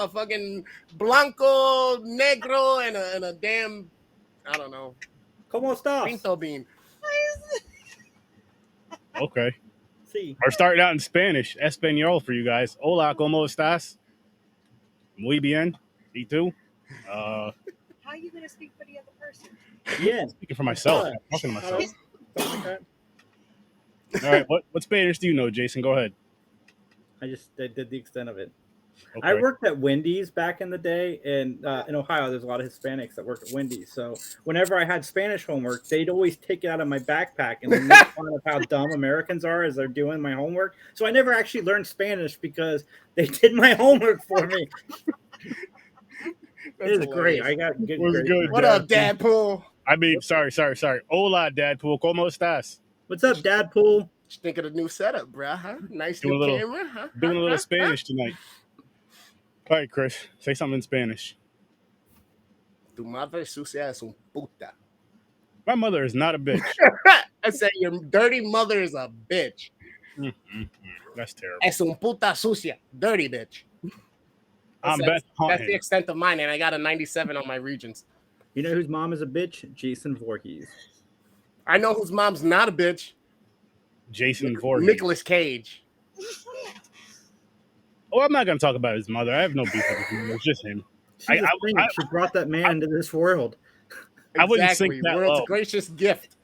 a fucking blanco, negro, and a damn, I don't know, ¿Cómo estás? pinto bean. Okay. Sí. We're starting out in Spanish. Español for you guys. Hola, ¿cómo estás? Muy bien. ¿Y tú? How are you going to speak for the other person? Yeah. Speaking for myself. I'm talking to myself. All right. What Spanish do you know, Jason? Go ahead. I did the extent of it. Okay. I worked at Wendy's back in the day, and in Ohio, there's a lot of Hispanics that work at Wendy's. So whenever I had Spanish homework, they'd always take it out of my backpack and then make fun of how dumb Americans are as they're doing my homework. So I never actually learned Spanish because they did my homework for me. It was great. I got good. What up, Dadpool? I mean, sorry. Hola, Dadpool. ¿Cómo estás? What's up, Dadpool? Think of the new setup, bro. Huh? Nice Doing new a little- camera. Huh? Doing a little Spanish tonight. All right, Chris, say something in Spanish. Tu madre sucia es un puta. My mother is not a bitch. I said your dirty mother is a bitch. That's terrible. Es un puta sucia. Dirty bitch. That's the extent of mine, and I got a 97 on my Regents. You know whose mom is a bitch? Jason Voorhees. I know whose mom's not a bitch. Jason Voorhees. Nicolas Cage. Oh, I'm not going to talk about his mother. I have no beef with him. It's just him. She brought that man into this world. I wouldn't sink that World's low. gracious gift.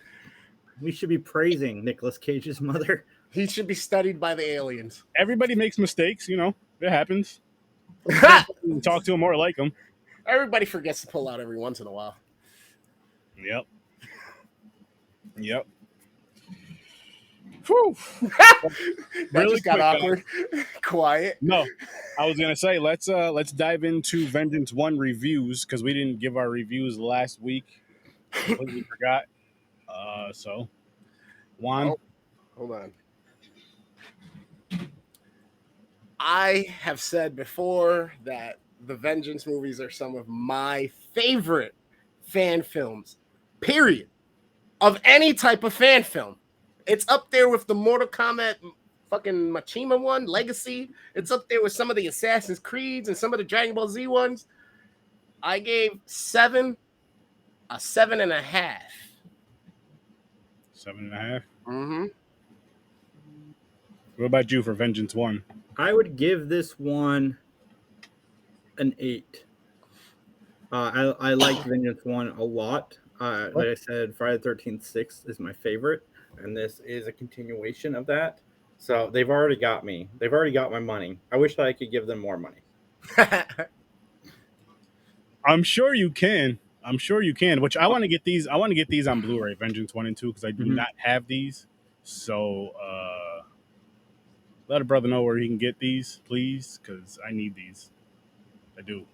We should be praising Nicolas Cage's mother. He should be studied by the aliens. Everybody makes mistakes, you know. It happens. Talk to him or like him. Everybody forgets to pull out every once in a while. Yep. Whew. That Really just got quick, awkward. Quiet. No, I was gonna say let's dive into Vengeance 1 reviews because we didn't give our reviews last week. Completely forgot. So Juan. Oh, hold on. I have said before that the Vengeance movies are some of my favorite fan films, period, of any type of fan film. It's up there with the Mortal Kombat fucking Machima one, Legacy. It's up there with some of the Assassin's Creeds and some of the Dragon Ball Z ones. I gave 7 a 7.5. 7.5. Mm-hmm. What about you for Vengeance 1? I would give this one an 8. I like Vengeance 1 a lot. Like I said, Friday the 13th 6 is my favorite, and this is a continuation of that. So they've already got me. They've already got my money. I wish that I could give them more money. I'm sure you can. Which I want to get these. I want to get these on Blu-ray, Vengeance 1 and 2, because I do not have these. So let a brother know where he can get these, please, because I need these. I do.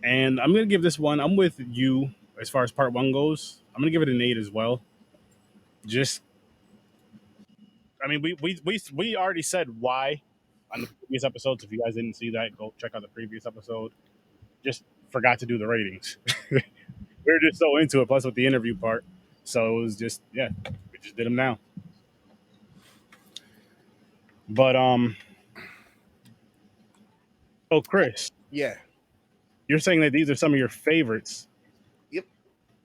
And I'm gonna give this one. I'm with you as far as part 1 goes. I'm gonna give it an 8 as well. Just, I mean, we already said why on the previous episodes. If you guys didn't see that, go check out the previous episode. Just forgot to do the ratings. We were just so into it, plus with the interview part. So it was just, we just did them now. But oh, Chris. Yeah. You're saying that these are some of your favorites. Yep.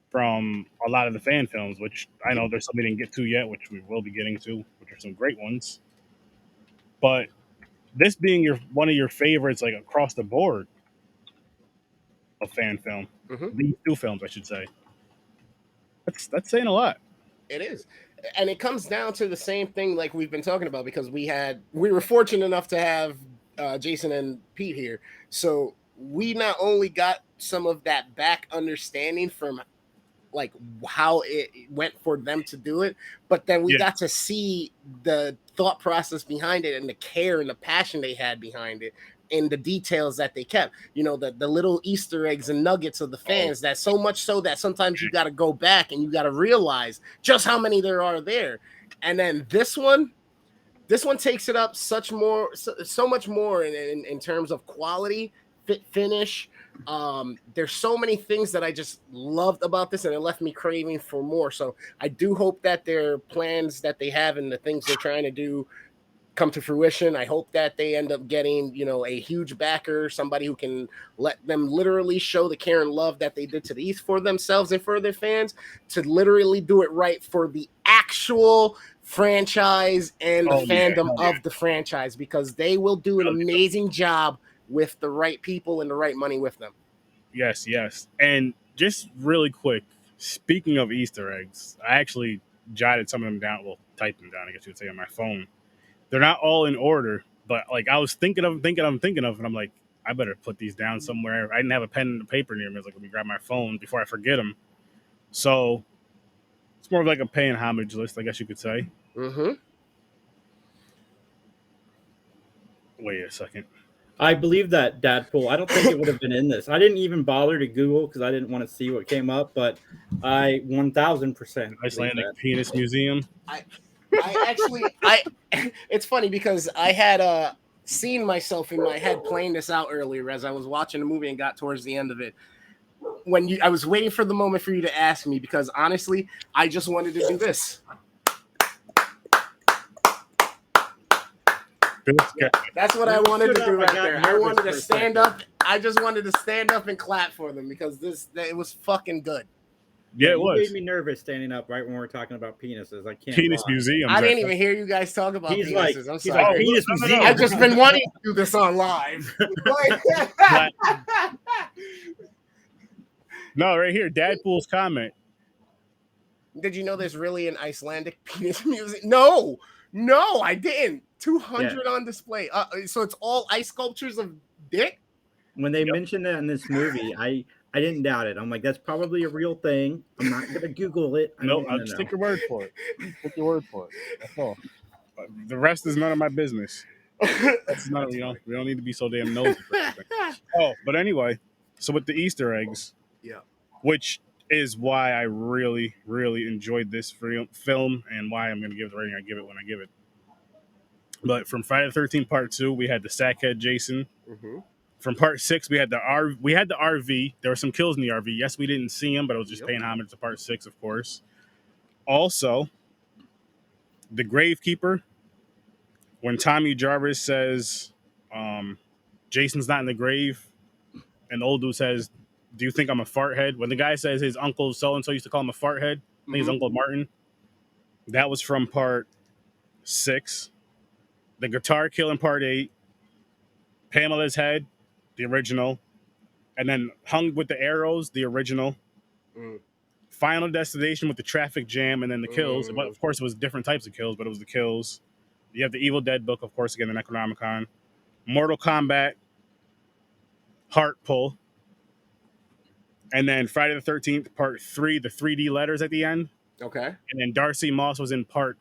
From a lot of the fan films, which I know there's some we didn't get to yet, which we will be getting to, which are some great ones. But this being one of your favorites, like across the board of fan film, these 2 films, I should say. That's saying a lot. It is. And it comes down to the same thing like we've been talking about, because we were fortunate enough to have Jason and Pete here. So we not only got some of that back understanding from like how it went for them to do it, but then we got to see the thought process behind it and the care and the passion they had behind it and the details that they kept, you know, the little Easter eggs and nuggets of the fans, that so much so that sometimes you got to go back and you got to realize just how many there are there. And then this one takes it up so much more in terms of quality, fit, finish. There's so many things that I just loved about this, and it left me craving for more. So I do hope that their plans that they have and the things they're trying to do come to fruition. I hope that they end up getting, a huge backer, somebody who can let them literally show the care and love that they did to the East for themselves and for their fans, to literally do it right for the actual franchise and the fandom of the franchise, because they will do an amazing job with the right people and the right money with them. Yes. And just really quick, speaking of Easter eggs, I actually jotted some of them down. Well, typed them down, I guess you would say, on my phone. They're not all in order, but like I was thinking of, and I'm like, I better put these down somewhere. I didn't have a pen and paper near me. I was like, let me grab my phone before I forget them. So it's more of like a paying homage list, I guess you could say. Mm-hmm. Wait a second. I believe that Dadpool. I don't think it would have been in this. I didn't even bother to Google because I didn't want to see what came up, but I 1000%. Icelandic Penis Museum. It's funny because I had seen myself in my head playing this out earlier as I was watching the movie and got towards the end of it. I was waiting for the moment for you to ask me, because honestly, I just wanted to do this. That's what I wanted to do right there. I wanted to stand up. I just wanted to stand up and clap for them because it was fucking good. Yeah, it was. It made me nervous standing up right when we were talking about penises. I can't. Penis museum. I didn't even hear you guys talk about penises. I'm sorry. Like, penis museum. I've just been wanting to do this on live. No, right here, Dadpool's comment. Did you know there's really an Icelandic penis museum? No, I didn't. 200 on display. So it's all ice sculptures of dick? When they mentioned that in this movie, I didn't doubt it. I'm like, that's probably a real thing. I'm not going to Google it. No, I'll just take your word for it. Take your word for it. That's all. The rest is none of my business. That's not, we don't need to be so damn nosy for everything. Oh, but anyway, so with the Easter eggs, which is why I really, really enjoyed this film and why I'm going to give the rating I give it when I give it. But from Friday the 13th Part 2, we had the Sackhead Jason. Mm-hmm. From Part 6, we had the RV. There were some kills in the RV. Yes, we didn't see them, but it was just paying homage to Part 6, of course. Also, the Gravekeeper. When Tommy Jarvis says, Jason's not in the grave, and the old dude says, do you think I'm a fart head? When the guy says his uncle so-and-so used to call him a fart head, I think his Uncle Martin. That was from Part 6. The guitar kill in Part 8. Pamela's head, the original. And then Hung with the Arrows, the original. Final Destination with the traffic jam and then the kills. But of course, it was different types of kills, but it was the kills. You have the Evil Dead book, of course, again, the Necronomicon. Mortal Kombat, Heart Pull. And then Friday the 13th, Part 3, the 3D letters at the end. Okay. And then Darcy Moss was in Part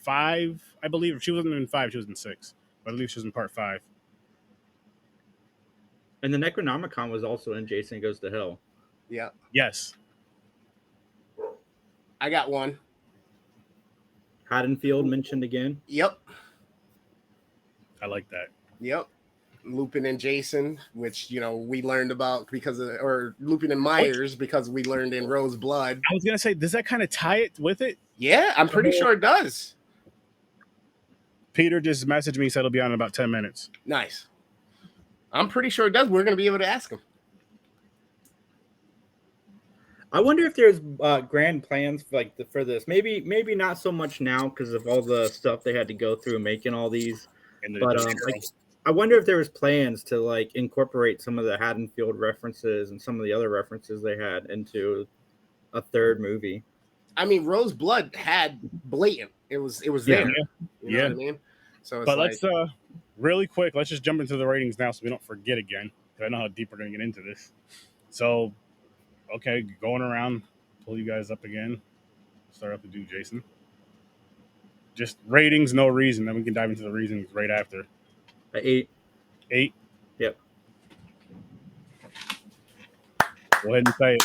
5, I believe. If she wasn't in 5, she was in 6. But I believe she was in Part 5. And the Necronomicon was also in Jason Goes to Hell. Yeah. Yes. I got one. Haddonfield mentioned again. Yep. I like that. Yep. Lupin and Jason, which, we learned about or Lupin and Myers, because we learned in Rose Blood. I was going to say, does that kind of tie it with it? Yeah, I'm pretty sure it does. Peter just messaged me, said it'll be on in about 10 minutes. Nice. I'm pretty sure it does. We're going to be able to ask him. I wonder if there's grand plans for this. Maybe not so much now because of all the stuff they had to go through making all these. But I wonder if there was plans to incorporate some of the Haddonfield references and some of the other references they had into a third movie. I mean, Rose Blood had blatant. It was there. You know what I mean? So, but let's really quick. Let's just jump into the ratings now, so we don't forget again. Because I know how deep we're going to get into this. So, okay, going around, pull you guys up again. Start up to do Jason. Just ratings, no reason. Then we can dive into the reasons right after. 8. 8. Yep. Go ahead and say it.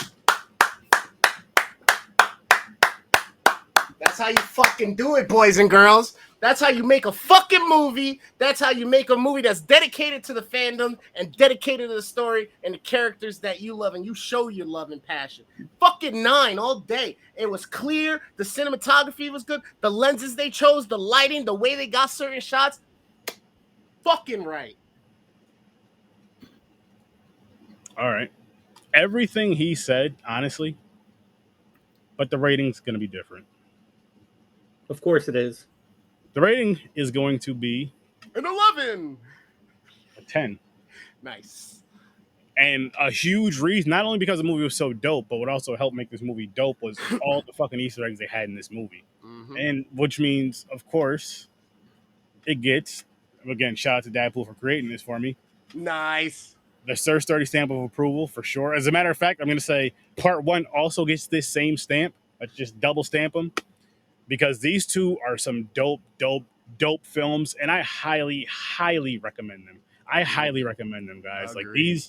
That's how you fucking do it, boys and girls. That's how you make a fucking movie. That's how you make a movie that's dedicated to the fandom and dedicated to the story and the characters that you love and you show your love and passion. Fucking 9 all day. It was clear. The cinematography was good. The lenses they chose, the lighting, the way they got certain shots. Fucking right. All right. Everything he said, honestly, but the rating's going to be different. Of course it is. The rating is going to be An 11. a 10. Nice. And a huge reason, not only because the movie was so dope, but what also helped make this movie dope was all the fucking Easter eggs they had in this movie. Mm-hmm. And which means, of course, it gets, again, shout out to Dadpool for creating this for me, Nice. the Sir Sturdy stamp of approval for sure. As a matter of fact, I'm going to say part 1 also gets this same stamp. Let's just double stamp them because these two are some dope films, and I highly recommend them. I highly recommend them, guys. Agreed. Like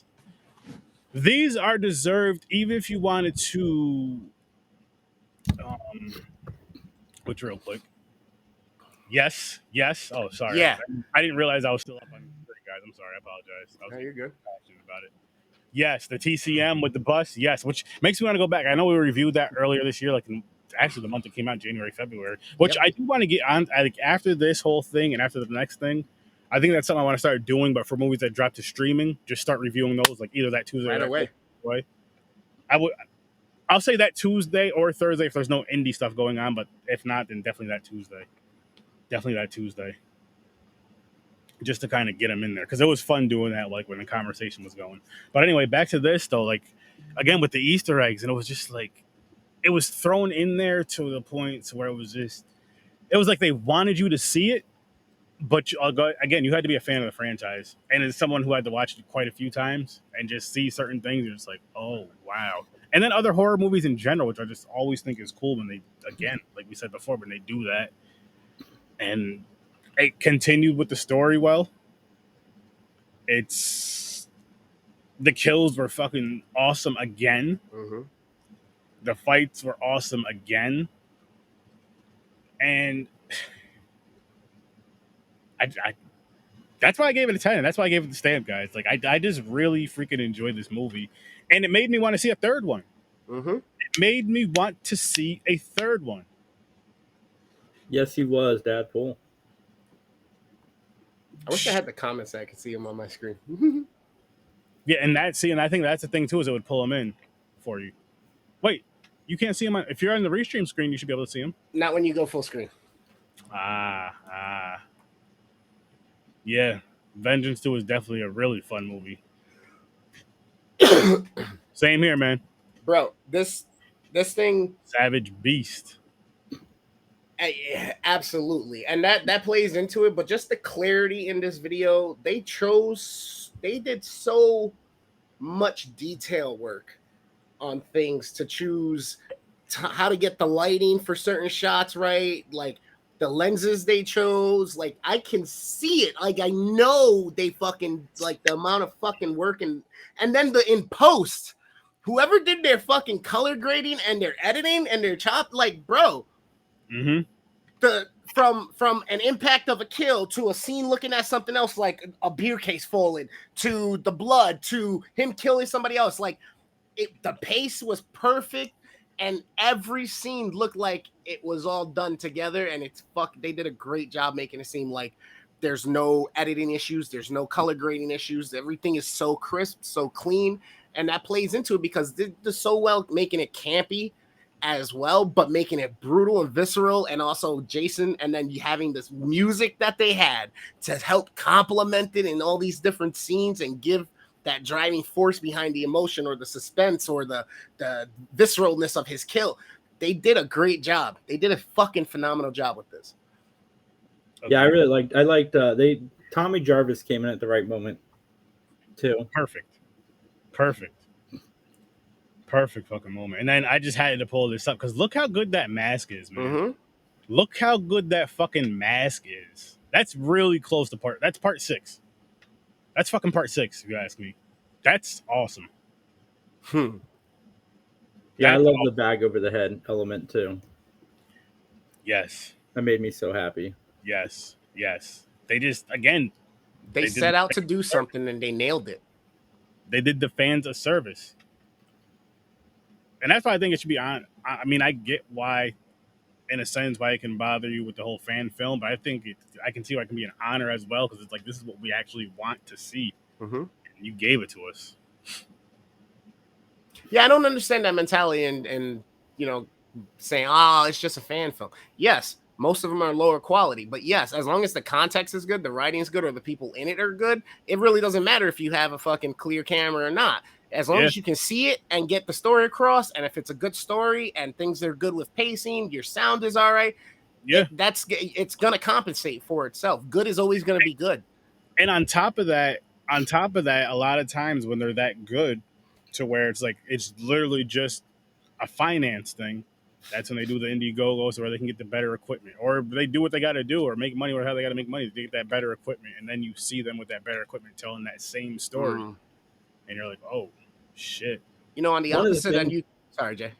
these are deserved, even if you wanted to. Which real quick. Yes. Oh, sorry. Yeah. I didn't realize I was still up on guys. I'm sorry. I apologize. I was No, you're good. passionate about it. Yes, the TCM with the bus. Yes, which makes me want to go back. I know we reviewed that earlier this year, like actually the month it came out, January, February. Which I do want to get on. Like after this whole thing and after the next thing, I think that's something I want to start doing. But for movies that drop to streaming, just start reviewing those like either that Tuesday Right or away. I'll say that Tuesday or Thursday if there's no indie stuff going on. But if not, then definitely that Tuesday. Just to kind of get them in there because it was fun doing that, like when the conversation was going. But anyway, back to this though, like again with the Easter eggs, and it was just like it was thrown in there to the point where it was like they wanted you to see it, but again, you had to be a fan of the franchise, and as someone who had to watch it quite a few times and just see certain things, you're just like, oh wow. And then other horror movies in general, which I just always think is cool when they, again, like we said before, when they do that, and it continued with the story well. The kills were fucking awesome again. Mm-hmm. The fights were awesome again. And I that's why I gave it a 10. That's why I gave it the stamp, guys. Like I just really freaking enjoyed this movie. And it made me want to see a third one. Mm-hmm. It made me want to see a third one. Yes, he was, Dadpool. I wish I had the comments so I could see them on my screen. Yeah, and I think that's the thing too, is it would pull them in for you. Wait, you can't see them if you're on the restream screen, you should be able to see them. Not when you go full screen. Yeah, Vengeance 2 is definitely a really fun movie. Same here, man. Bro, this thing, Savage Beast. absolutely, and that plays into it. But just the clarity in this video, they did so much detail work on things to choose how to get the lighting for certain shots right, like the lenses they chose. Like I can see it, like I know they fucking like the amount of fucking work and then in post, whoever did their fucking color grading and their editing and their chop, like bro. Mm-hmm. From an impact of a kill to a scene looking at something else like a beer case falling to the blood to him killing somebody else, like the pace was perfect and every scene looked like it was all done together, and they did a great job making it seem like there's no editing issues, there's no color grading issues, everything is so crisp, so clean, and that plays into it because they're so well making it campy as well, but making it brutal and visceral, and also Jason, and then you having this music that they had to help complement it in all these different scenes and give that driving force behind the emotion or the suspense or the visceralness of his kill. They did a great job. They did a fucking phenomenal job with this. Okay. Yeah, I liked Tommy Jarvis came in at the right moment too. Perfect fucking moment. And then I just had to pull this up because look how good that mask is, man. Mm-hmm. Look how good that fucking mask is. That's really close to that's part 6. That's fucking part 6, if you ask me. That's awesome. Yeah, I love the bag over the head element too. Yes. That made me so happy. Yes. They just again They did set the out to fans do a service. something and they nailed it. They did the fans a service, and that's why I think it should be on. I mean, I get why, in a sense, why it can bother you with the whole fan film, but I think I can see why it can be an honor as well because it's like this is what we actually want to see. Mm-hmm. And you gave it to us. Yeah, I don't understand that mentality and saying, "Oh, it's just a fan film." Yes, most of them are lower quality, but yes, as long as the context is good, the writing is good, or the people in it are good, it really doesn't matter if you have a fucking clear camera or not. As long as you can see it and get the story across, and if it's a good story and things are good with pacing, your sound is all right. Yeah, it's gonna compensate for itself. Good is always gonna be good. and on top of that, a lot of times when they're that good, to where it's like it's literally just a finance thing. That's when they do the Indiegogo, so where they can get the better equipment, or they do what they got to do, or make money, or how they got to make money to get that better equipment, and then you see them with that better equipment telling that same story, and you're like, oh shit. On the opposite end, sorry, Jay.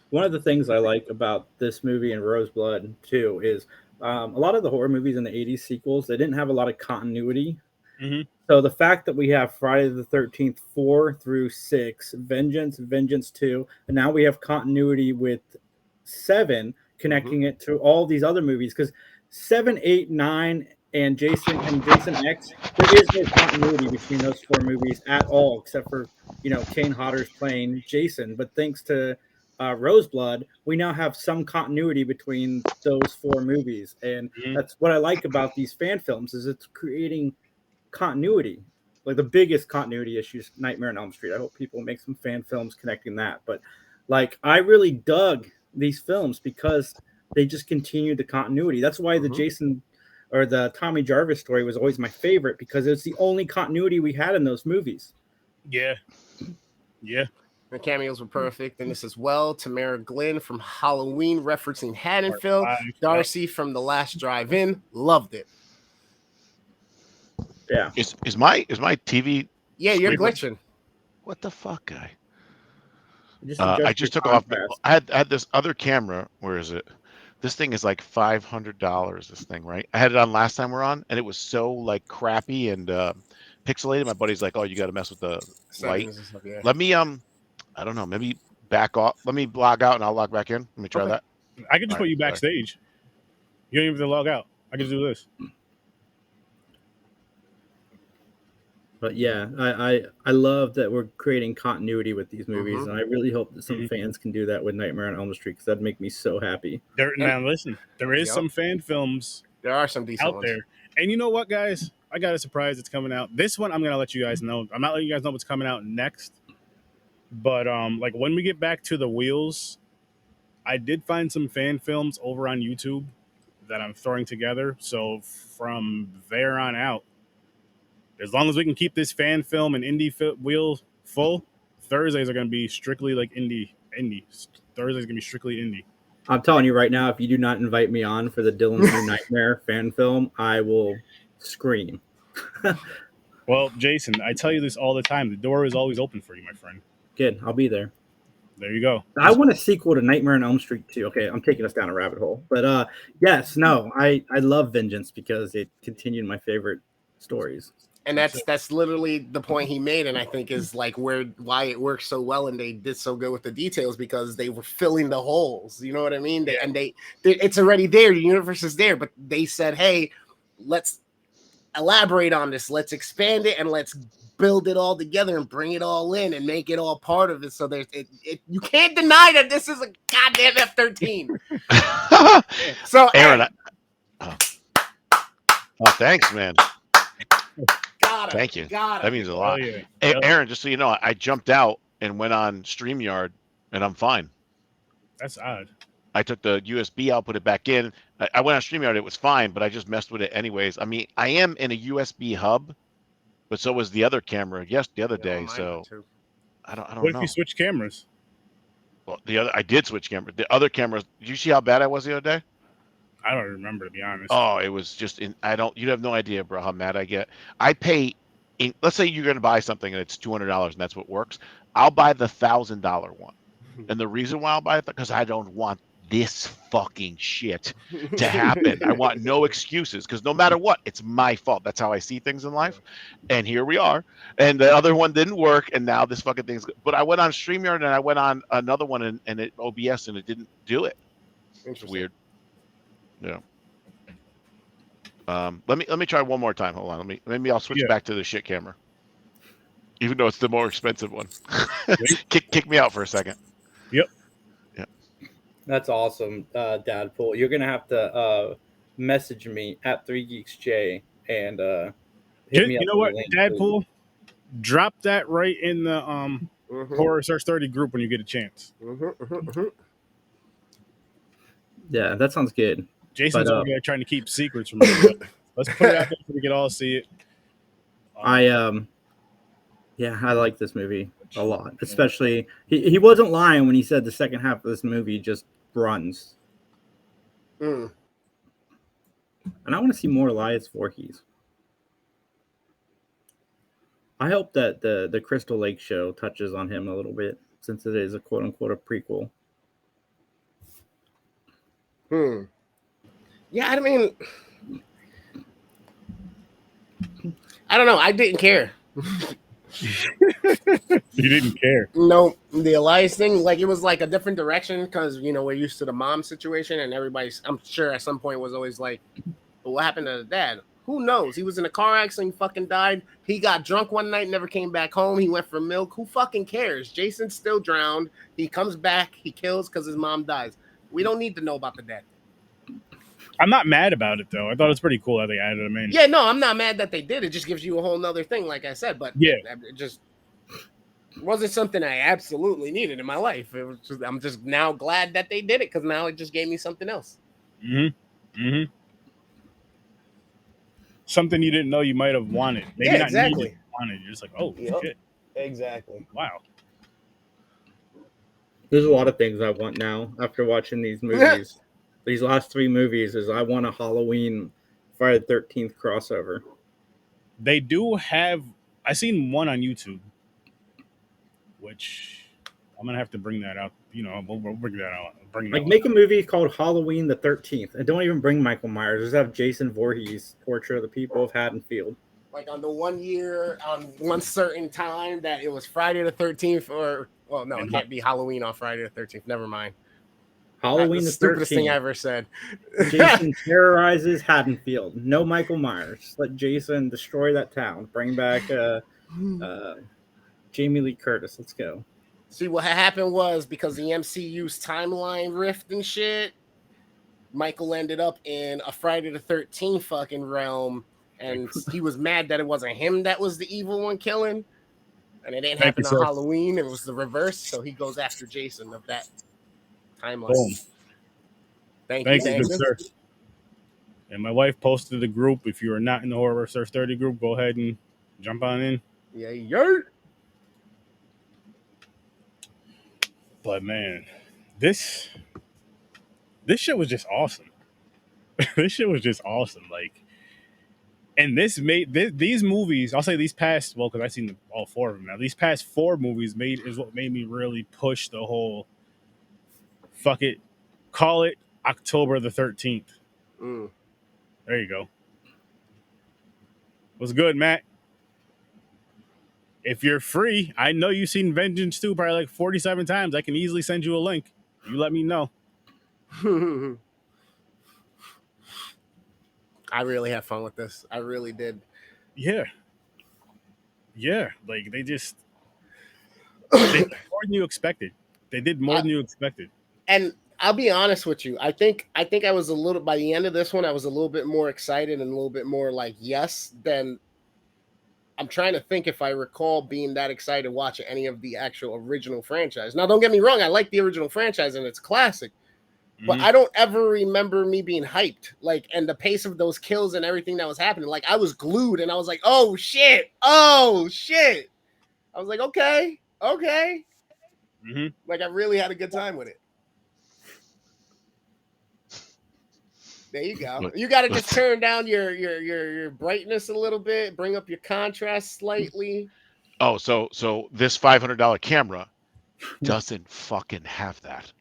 One of the things I like about this movie and Roseblood too is a lot of the horror movies in the 80s sequels, they didn't have a lot of continuity. Mm-hmm. So the fact that we have Friday the 13th 4 through 6, Vengeance 2, and now we have continuity with 7, connecting it to all these other movies, because 7, 8, 9, and Jason X, there is no continuity between those 4 movies at all, except for Kane Hodder's playing Jason. But thanks to Roseblood, we now have some continuity between those 4 movies, and that's what I like about these fan films, is it's creating continuity. Like the biggest continuity issue is Nightmare on Elm Street. I hope people make some fan films connecting that, but like I really dug these films because they just continued the continuity. That's why the Jason or the Tommy Jarvis story was always my favorite, because it's the only continuity we had in those movies. Yeah. The cameos were perfect in this as well. Tamara Glenn from Halloween referencing Haddonfield. Darcy from The Last Drive-In. Loved it. Yeah. Is my TV? Yeah, you're glitching. What the fuck, guy? I just took off. I had this other camera. Where is it? This thing is like $500. This thing, right? I had it on last time we're on, and it was so like crappy and pixelated. My buddy's like, "Oh, you got to mess with the light." Stuff, yeah. Let me I don't know. Maybe back off. Let me log out and I'll log back in. Let me try that. I can just put you backstage. You don't even have to log out. I can just do this. But yeah, I love that we're creating continuity with these movies, and I really hope that some fans can do that with Nightmare on Elm Street, because that'd make me so happy. Now listen, there is some fan films. There are some decent out there, and you know what, guys? I got a surprise that's coming out. This one, I'm gonna let you guys know. I'm not letting you guys know what's coming out next, but like when we get back to the wheels, I did find some fan films over on YouTube that I'm throwing together. So from there on out, as long as we can keep this fan film and indie wheel full, Thursdays are going to be strictly like indie. Thursdays going to be strictly indie. I'm telling you right now, if you do not invite me on for the Dylan's New Nightmare fan film, I will scream. Well, Jason, I tell you this all the time. The door is always open for you, my friend. Good. I'll be there. There you go. I want a sequel to Nightmare on Elm Street too. Okay, I'm taking us down a rabbit hole. But yes, no, I love Vengeance because it continued my favorite stories. And that's literally the point he made, and I think is like why it works so well, and they did so good with the details, because they were filling the holes. You know what I mean? It's already there. The universe is there, but they said, "Hey, let's elaborate on this. Let's expand it, and let's build it all together and bring it all in and make it all part of it." So there's you can't deny that this is a goddamn F-13. So Aaron, thanks, man. Thank you. That means a lot. Oh, yeah. Hey, Aaron, just so you know, I jumped out and went on StreamYard, and I'm fine. That's odd. I took the USB out, put it back in. I went on StreamYard, it was fine, but I just messed with it anyways. I mean, I am in a USB hub, but so was the other camera. The other day. So I don't know. What if you switch cameras? Well, I did switch cameras. The other cameras. Did you see how bad I was the other day? I don't remember, to be honest. Oh, it was just you have no idea, bro, how mad I get. I pay let's say you're going to buy something and it's $200 and that's what works. I'll buy the $1,000 one. And the reason why I'll buy it, because I don't want this fucking shit to happen. I want no excuses, because no matter what, it's my fault. That's how I see things in life. And here we are. And the other one didn't work, and now this fucking thing's. But I went on StreamYard and I went on another one and it OBS, and it didn't do it. It's weird. Yeah. Let me try one more time. Hold on. Maybe I'll switch back to the shit camera, even though it's the more expensive one. kick me out for a second. Yep. Yeah. That's awesome, Dadpool. You're gonna have to message me at 3GeeksJ and hit me up. You know what, Dadpool? Please. Drop that right in the Horror Search 30 group when you get a chance. Yeah, that sounds good. Jason's over there trying to keep secrets from me. Let's put it out there so we can all see it. I like this movie a lot. Especially, he wasn't lying when he said the second half of this movie just runs. And I want to see more Elias Voorhees. I hope that the Crystal Lake show touches on him a little bit, since it is a quote unquote a prequel. Yeah, I mean, I don't know. I didn't care. You didn't care. No, the Elias thing, like, it was like a different direction, because, you know, we're used to the mom situation, and everybody's, I'm sure at some point was always like, well, what happened to the dad? Who knows? He was in a car accident, he fucking died. He got drunk one night, never came back home. He went for milk. Who fucking cares? Jason's still drowned. He comes back. He kills because his mom dies. We don't need to know about the dad. I'm not mad about it, though. I thought it was pretty cool that they added him in. Yeah, no, I'm not mad that they did. It just gives you a whole nother thing, like I said. But yeah, it just wasn't something I absolutely needed in my life. It was just, I'm just now glad that they did it, because now it just gave me something else. Something you didn't know you might have wanted. Maybe not exactly. Needed, wanted. You're just like, oh, shit. Exactly. Wow. There's a lot of things I want now after watching these movies. These last 3 movies is I want a Halloween Friday the 13th crossover. They do have, I seen one on YouTube, which I'm going to have to bring that out. You know, we'll bring that out. Make a movie called Halloween the 13th. And don't even bring Michael Myers. Just have Jason Voorhees portray the people of Haddonfield. Like on the 1 year, on one certain time that it was Friday the 13th, or, well, no, it can't be Halloween on Friday the 13th. Never mind. Halloween the 13th. Stupidest thing I ever said. Jason terrorizes Haddonfield. No Michael Myers. Let Jason destroy that town. Bring back Jamie Lee Curtis. Let's go. See, what happened was, because the MCU's timeline rift and shit, Michael ended up in a Friday the 13th fucking realm, and he was mad that it wasn't him that was the evil one killing, and it didn't happen on Halloween. It was the reverse, so he goes after Jason of that timeline. Boom. Thank you, good sir. And my wife posted the group. If you are not in the Horror Search 30 group, go ahead and jump on in. Yeah, yurt. But man, this shit was just awesome. This shit was just awesome. Like, and this made these movies. I'll say these past, well, because I've seen all 4 of them now. These past 4 movies is what made me really push the whole. Fuck it, call it October the 13th. There you go. What's good, Matt? If you're free, I know you've seen Vengeance 2 probably like 47 times. I can easily send you a link. You let me know. I really had fun with this. I really did. Yeah. Yeah. Like, they did more than you expected. They did more than you expected. And I'll be honest with you. I think I was a little, by the end of this one, I was a little bit more excited and a little bit more like yes than. I'm trying to think if I recall being that excited watching any of the actual original franchise. Now, don't get me wrong. I like the original franchise and it's classic, but I don't ever remember me being hyped. Like, and the pace of those kills and everything that was happening. Like, I was glued and I was like, oh shit. Oh shit. I was like, okay. Like, I really had a good time with it. There you go. You got to just turn down your brightness a little bit, bring up your contrast slightly. Oh, so this $500 camera doesn't fucking have that.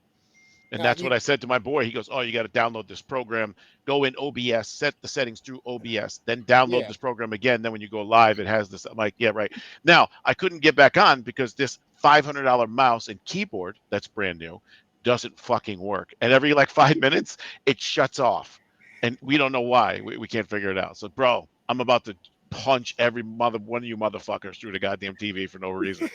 And that's what I said to my boy. He goes, "Oh, you got to download this program, go in OBS, set the settings through OBS, then download this program again. Then when you go live, it has this." I'm like, "Yeah, right." Now, I couldn't get back on because this $500 mouse and keyboard that's brand new doesn't fucking work. And every like 5 minutes, it shuts off. And we don't know why. We can't figure it out. So, bro, I'm about to punch every one of you motherfuckers through the goddamn TV for no reason.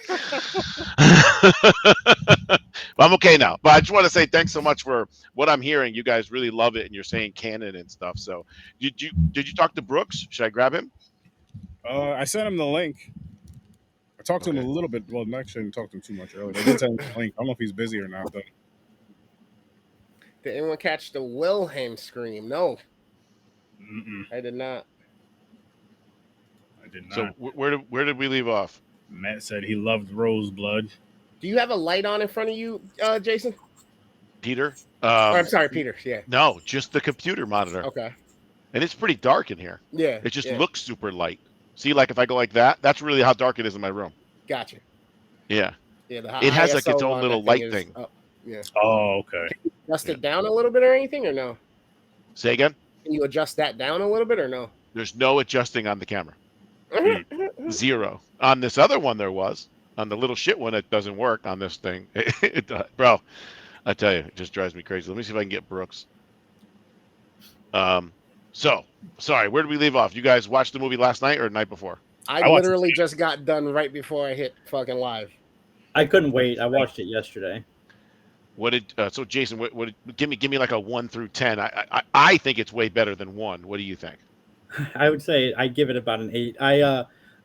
I'm okay now, but I just want to say thanks so much for what I'm hearing. You guys really love it, and you're saying canon and stuff. So, did you talk to Brooks? Should I grab him? I sent him the link. I talked to him a little bit. Well, actually, I didn't talk to him too much earlier. I did send him the link. I don't know if he's busy or not, though. Did anyone catch the Wilhelm scream? No, I did not. I did not. So where did we leave off? Matt said he loved Roseblood. Do you have a light on in front of you, Jason? Peter? I'm sorry, Peter. Yeah. No, just the computer monitor. Okay. And it's pretty dark in here. Yeah. It just looks super light. See, like if I go like that, that's really how dark it is in my room. Gotcha. Yeah. Yeah. It has like ISO its own on little that light thing. Yeah. Oh, okay. Adjust it down a little bit or anything, or no? Say again? Can you adjust that down a little bit or no? There's no adjusting on the camera. Zero. On this other one there was. On the little shit one, it doesn't work on this thing. Bro, I tell you, it just drives me crazy. Let me see if I can get Brooks. So, sorry, where did we leave off? You guys watched the movie last night or the night before? I literally just got done right before I hit fucking live. I couldn't wait. I watched it yesterday. What did so Jason? What give me like a 1 through 10? I think it's way better than 1. What do you think? I would say I give it about an 8.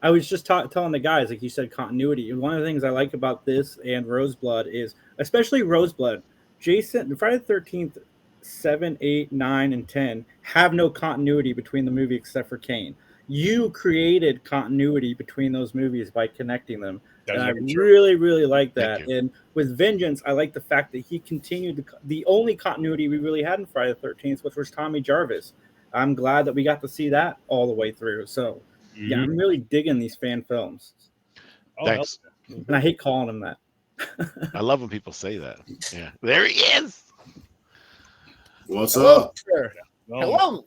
I was just telling the guys, like you said, continuity. And one of the things I like about this and Roseblood is, especially Roseblood, Jason, Friday the 13th, 7, 8, 9, and 10 have no continuity between the movie except for Kane. You created continuity between those movies by connecting them. And I really, really like that. And with Vengeance, I like the fact that he continued the only continuity we really had in Friday the 13th, which was Tommy Jarvis. I'm glad that we got to see that all the way through. So, yeah, I'm really digging these fan films. Thanks. And I hate calling them that. I love when people say that. Yeah. There he is. What's up? Sir. Hello.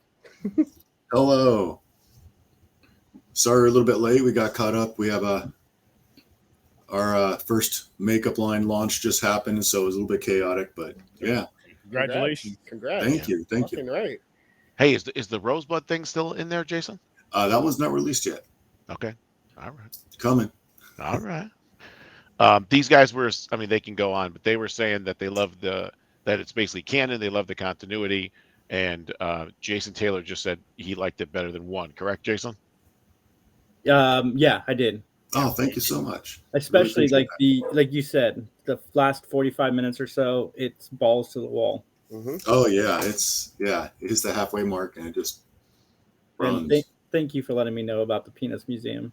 Hello. Sorry we're a little bit late. We got caught up. We have our first makeup line launch just happened, so it was a little bit chaotic, but yeah. Congratulations. Congrats. Thank you. Thank you. Right. Hey, is the Roseblood thing still in there, Jason? That one's not released yet. Okay. All right. Coming. All right. These guys were, I mean, they can go on, but they were saying that they love that it's basically canon. They love the continuity. And Jason Taylor just said he liked it better than 1. Correct, Jason? Yeah, I did. Oh, thank you so much. Especially Really like you said, the last 45 minutes or so, it's balls to the wall. Oh yeah, it is the halfway mark, and it just runs. And thank you for letting me know about the Penis Museum.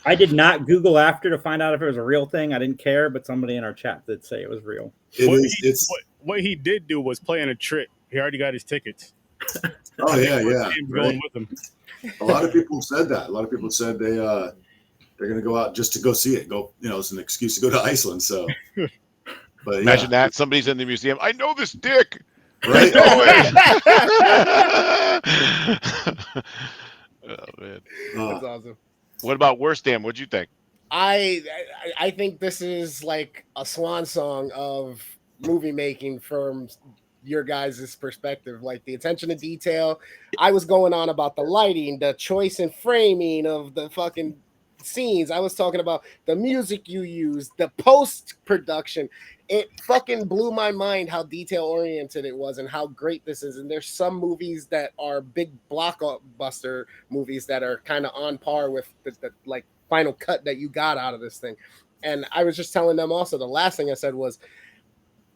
I did not Google after to find out if it was a real thing. I didn't care, but somebody in our chat did say it was real. What he did do was play in a trick. He already got his tickets. Oh yeah. Going with him. A lot of people said that. A lot of people said they're going to go out just to go see it. It's an excuse to go to Iceland. So, but imagine that somebody's in the museum. I know this dick. Right? Oh man, that's awesome. What about Worstam? What'd you think? I think this is like a swan song of movie making from your guys' perspective, like the attention to detail. I was going on about the lighting, the choice and framing of the fucking scenes. I was talking about the music you use, the post-production. It fucking blew my mind how detail-oriented it was and how great this is. And there's some movies that are big blockbuster movies that are kind of on par with the like final cut that you got out of this thing. And I was just telling them also, the last thing I said was,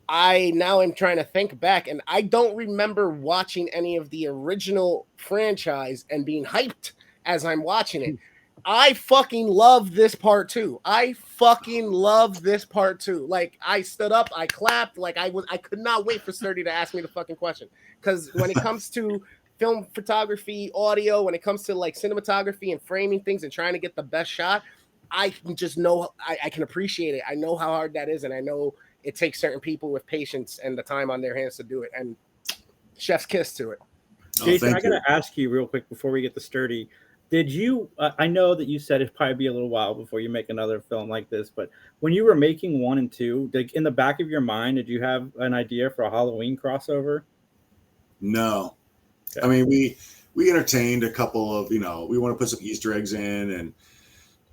I now am trying to think back, and I don't remember watching any of the original franchise and being hyped as I'm watching it. I fucking love this part too. I fucking love this part too. Like, I stood up, I clapped, like I could not wait for Sturdy to ask me the fucking question. Because when it comes to film photography, audio, when it comes to like cinematography and framing things and trying to get the best shot, I can just know I can appreciate it. I know how hard that is, and I know it takes certain people with patience and the time on their hands to do it. And chef's kiss to it. Jason, thank I got to ask you real quick before we get to Sturdy. Did you, I know that you said it'd probably be a little while before you make another film like this, but when you were making 1 and 2, like in the back of your mind, did you have an idea for a Halloween crossover? No. Okay. I mean, we entertained a couple of, we want to put some Easter eggs in and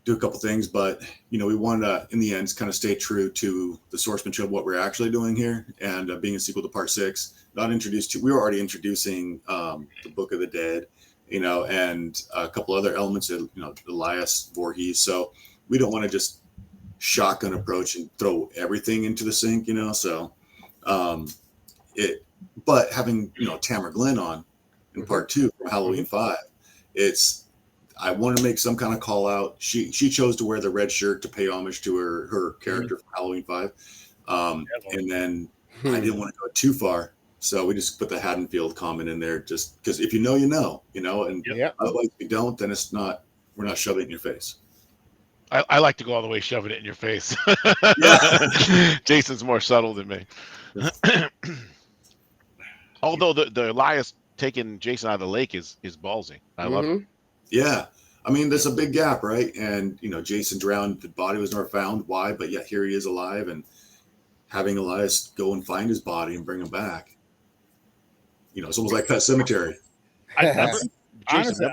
do a couple things, but, we wanted to, in the end, kind of stay true to the source material of what we're actually doing here. And being a sequel to part 6, we were already introducing the Book of the Dead, and a couple other elements of, Elias Voorhees. So we don't want to just shotgun approach and throw everything into the sink, so but having, Tamara Glenn on in part 2 from Halloween 5, I want to make some kind of call out. She chose to wear the red shirt to pay homage to her character from Halloween 5. And then I didn't want to go too far. So we just put the Haddonfield comment in there just because if you know, and otherwise if you don't, then we're not shoving it in your face. I like to go all the way, shoving it in your face. Jason's more subtle than me. Although the Elias taking Jason out of the lake is ballsy. I love it. Yeah. I mean, there's a big gap, right? And, Jason drowned, the body was never found. Why? But yet here he is alive, and having Elias go and find his body and bring him back. It's almost like Pet Cemetery. Honestly, Jason,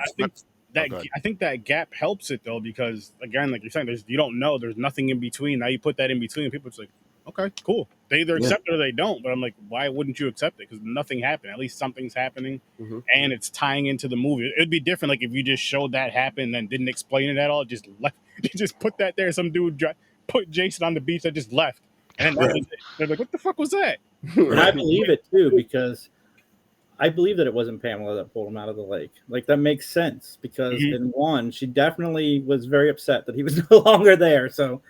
I think that gap helps it though, because again, like you're saying, you don't know, there's nothing in between. Now you put that in between, people it's like, okay, cool. They either accept it or they don't. But I'm like, why wouldn't you accept it? Because nothing happened. At least something's happening, and it's tying into the movie. It'd be different, like if you just showed that happen and then didn't explain it at all. Just put that there. Some dude put Jason on the beach that just left, and they're like, what the fuck was that? And I believe it too, because I believe that it wasn't Pamela that pulled him out of the lake. Like that makes sense because in 1, she definitely was very upset that he was no longer there. So.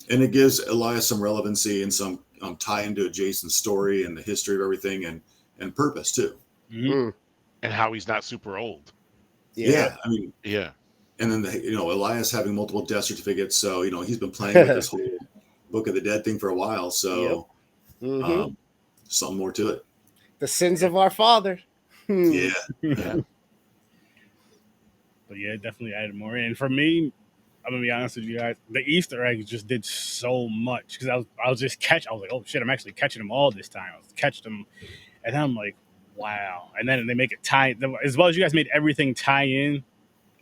And it gives Elias some relevancy and some tie into Jason's story and the history of everything and purpose too. And how he's not super old. Yeah. I mean, and then Elias having multiple death certificates. So, he's been playing with this whole Book of the Dead thing for a while. So something more to it. The sins of our father. Yeah. But yeah, it definitely added more in. And for me, I'm gonna be honest with you guys, the Easter eggs just did so much because I was like, oh shit, I'm actually catching them all this time. I was catching them, and then I'm like, wow. And then they make it tie as well as you guys made everything tie in.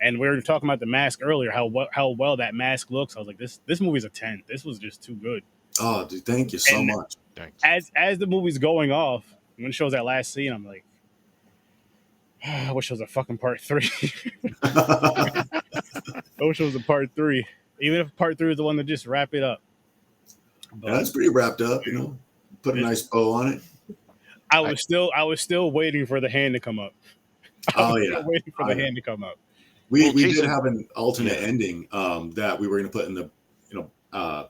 And we were talking about the mask earlier, how well that mask looks. I was like, this movie's a 10. This was just too good. Oh, dude, thank you so much. Thanks. As the movie's going off, when it shows that last scene, I'm like, I wish it was a fucking part 3. I wish it was a part 3. Even if part 3 is the one to just wrap it up. But that's pretty wrapped up, Put a nice bow on it. I was still waiting for the hand to come up. Waiting for the hand to come up. We did have an alternate ending that we were going to put in the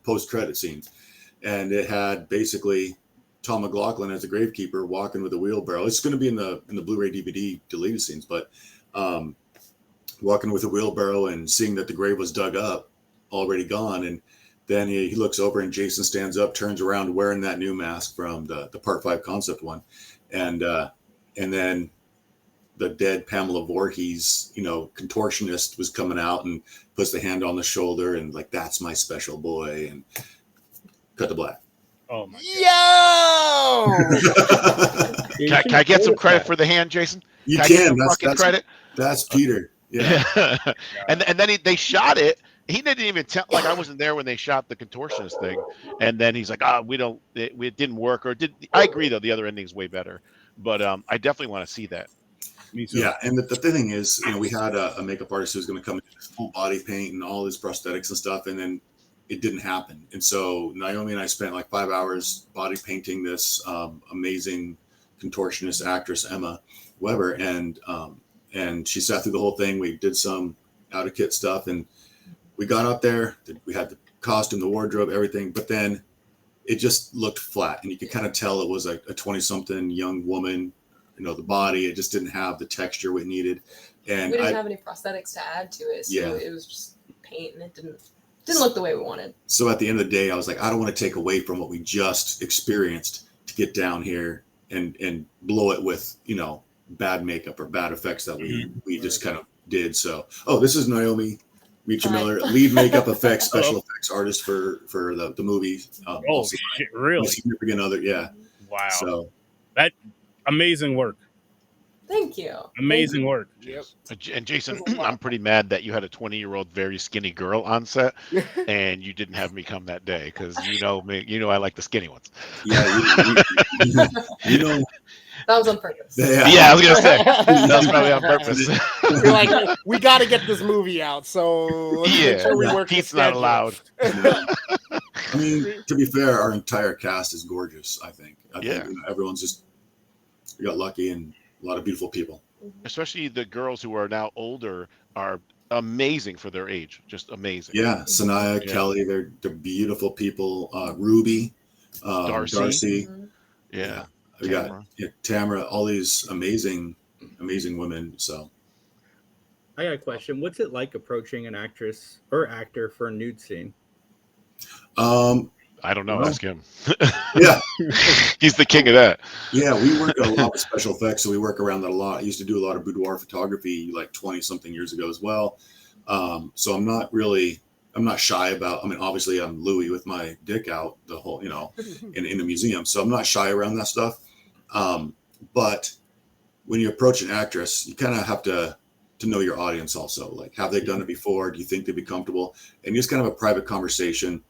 post credit scenes, and it had basically Tom McLaughlin as the gravekeeper walking with a wheelbarrow. It's going to be in the Blu-ray DVD deleted scenes, but walking with a wheelbarrow and seeing that the grave was dug up, already gone, and then he looks over and Jason stands up, turns around wearing that new mask from the part 5 concept one, and then the dead Pamela Voorhees, contortionist was coming out and puts the hand on the shoulder and like, that's my special boy, and cut to black. Oh my God. Yo! Can I get some credit for the hand, Jason? You can. I can. get fucking credit? That's Peter. Yeah. and then they shot it. He didn't even tell. Like I wasn't there when they shot the contortionist thing. And then he's like, it didn't work. I agree though. The other ending's way better. But I definitely want to see that. Me too. Yeah, and the thing is, we had a makeup artist who was going to come in with full body paint and all his prosthetics and stuff, and then it didn't happen. And so Naomi and I spent like 5 hours body painting this amazing contortionist actress, Emma Weber, and she sat through the whole thing. We did some out of kit stuff, and we got up there. We had the costume, the wardrobe, everything, but then it just looked flat, and you could kind of tell it was like a 20-something young woman. The body, it just didn't have the texture we needed. And we didn't have any prosthetics to add to it. So yeah. It was just paint, and it didn't Didn't look the way we wanted. So at the end of the day, I was like, I don't want to take away from what we just experienced to get down here and blow it with, you know, bad makeup or bad effects that we just kind of did. So, this is Naomi Meacher Miller, lead makeup effects, special effects artist for the movie. Shit, really? My significant other, yeah. Wow. So that amazing work. Thank you. Amazing work. Yep. And Jason, I'm pretty mad that you had a 20-year-old very skinny girl on set, and you didn't have me come that day because you know me. You know I like the skinny ones. Yeah, you know. That was on purpose. Yeah, I was gonna say that was probably on purpose. You're like, we got to get this movie out, so let's make sure we work. Pete's the not schedule. allowed. I mean, to be fair, our entire cast is gorgeous. I think you know, everyone's just, we got lucky and a lot of beautiful people. Especially the girls who are now older are amazing for their age. Just amazing. Yeah, Sanaya, Kelly, they're beautiful people. Ruby, Darcy. Yeah. We got Tamara, all these amazing women. So I got a question. What's it like approaching an actress or actor for a nude scene? I don't know. Ask him. Yeah. He's the king of that. Yeah, we work a lot with special effects, so we work around that a lot. I used to do a lot of boudoir photography like 20-something years ago as well. So I'm not shy about, I mean, obviously I'm Louis with my dick out the whole, you know, in the museum. So I'm not shy around that stuff. But when you approach an actress, you kind of have to know your audience also. Like, have they done it before? Do you think they'd be comfortable? And just kind of a private conversation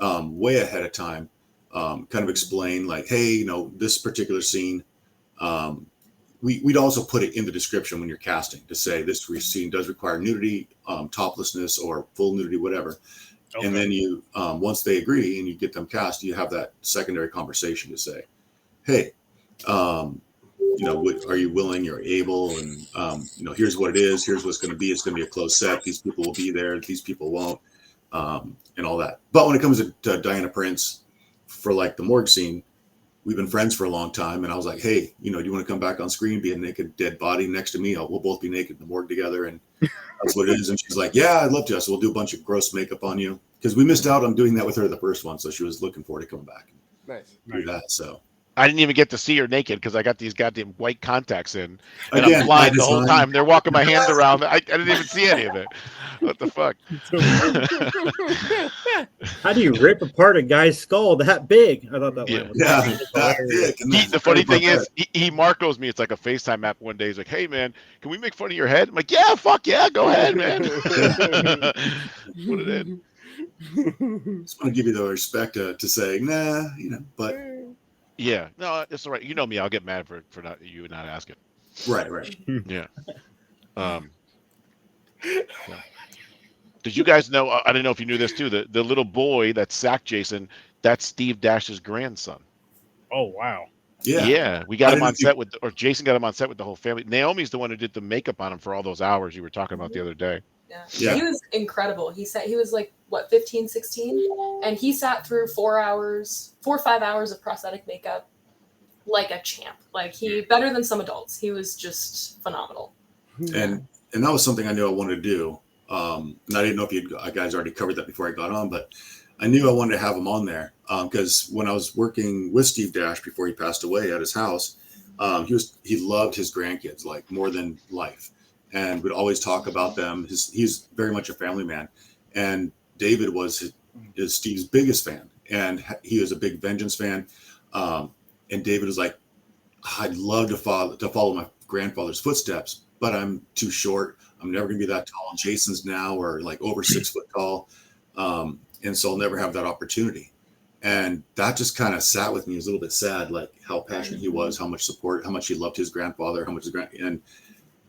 way ahead of time. Kind of explain like, hey, you know, this particular scene, we'd also put it in the description when you're casting to say this scene does require nudity, toplessness, or full nudity, whatever. Okay. And then you, once they agree and you get them cast, you have that secondary conversation to say, hey, you know, are you willing? You're able, and you know, here's what it is. Here's what's going to be. It's going to be a closed set. These people will be there. These people won't, and all that. But when it comes to Diana Prince, for like the morgue scene, we've been friends for a long time, and I was like, hey, you know, do you want to come back on screen, be a naked dead body next to me? We'll both be naked in the morgue together, and that's what it is. And she's like, yeah, I'd love to. So we'll do a bunch of gross makeup on you, because we missed out on doing that with her the first one, so she was looking forward to coming back and do that. So I didn't even get to see her naked because I got these goddamn white contacts in, and again, I'm blind the whole time. They're walking my hand around. I didn't even see any of it. What the fuck? How do you rip apart a guy's skull that big? I thought that was The funny thing is, he Marcos me. It's like a FaceTime app one day. He's like, hey, man, can we make fun of your head? I'm like, yeah, fuck yeah, go ahead, man. Put it in. Just want to give you the respect to say, nah, you know, but. Yeah, no, it's all right. You know me, I'll get mad for not asking. Right. Yeah. Did you guys know? I don't know if you knew this too. The little boy that sacked Jason, that's Steve Dash's grandson. Oh wow. Yeah. We got him on set or Jason got him on set with the whole family. Naomi's the one who did the makeup on him for all those hours you were talking about the other day. Yeah. He was incredible. He was like, what, 15, 16? And he sat through 4 or 5 hours of prosthetic makeup like a champ. Like, better than some adults. He was just phenomenal. And that was something I knew I wanted to do. And I didn't know if you guys already covered that before I got on, but I knew I wanted to have him on there. Because when I was working with Steve Dash before he passed away at his house, he loved his grandkids like more than life, and would always talk about them. He's very much a family man, and David is Steve's biggest fan, and he was a big Vengeance fan. And David was like, I'd love to follow my grandfather's footsteps, but I'm too short. I'm never gonna be that tall. Jason's now or like over 6 foot tall, and so I'll never have that opportunity. And that just kind of sat with me. It was a little bit sad, like how passionate he was, how much support, how much he loved his grandfather, how much and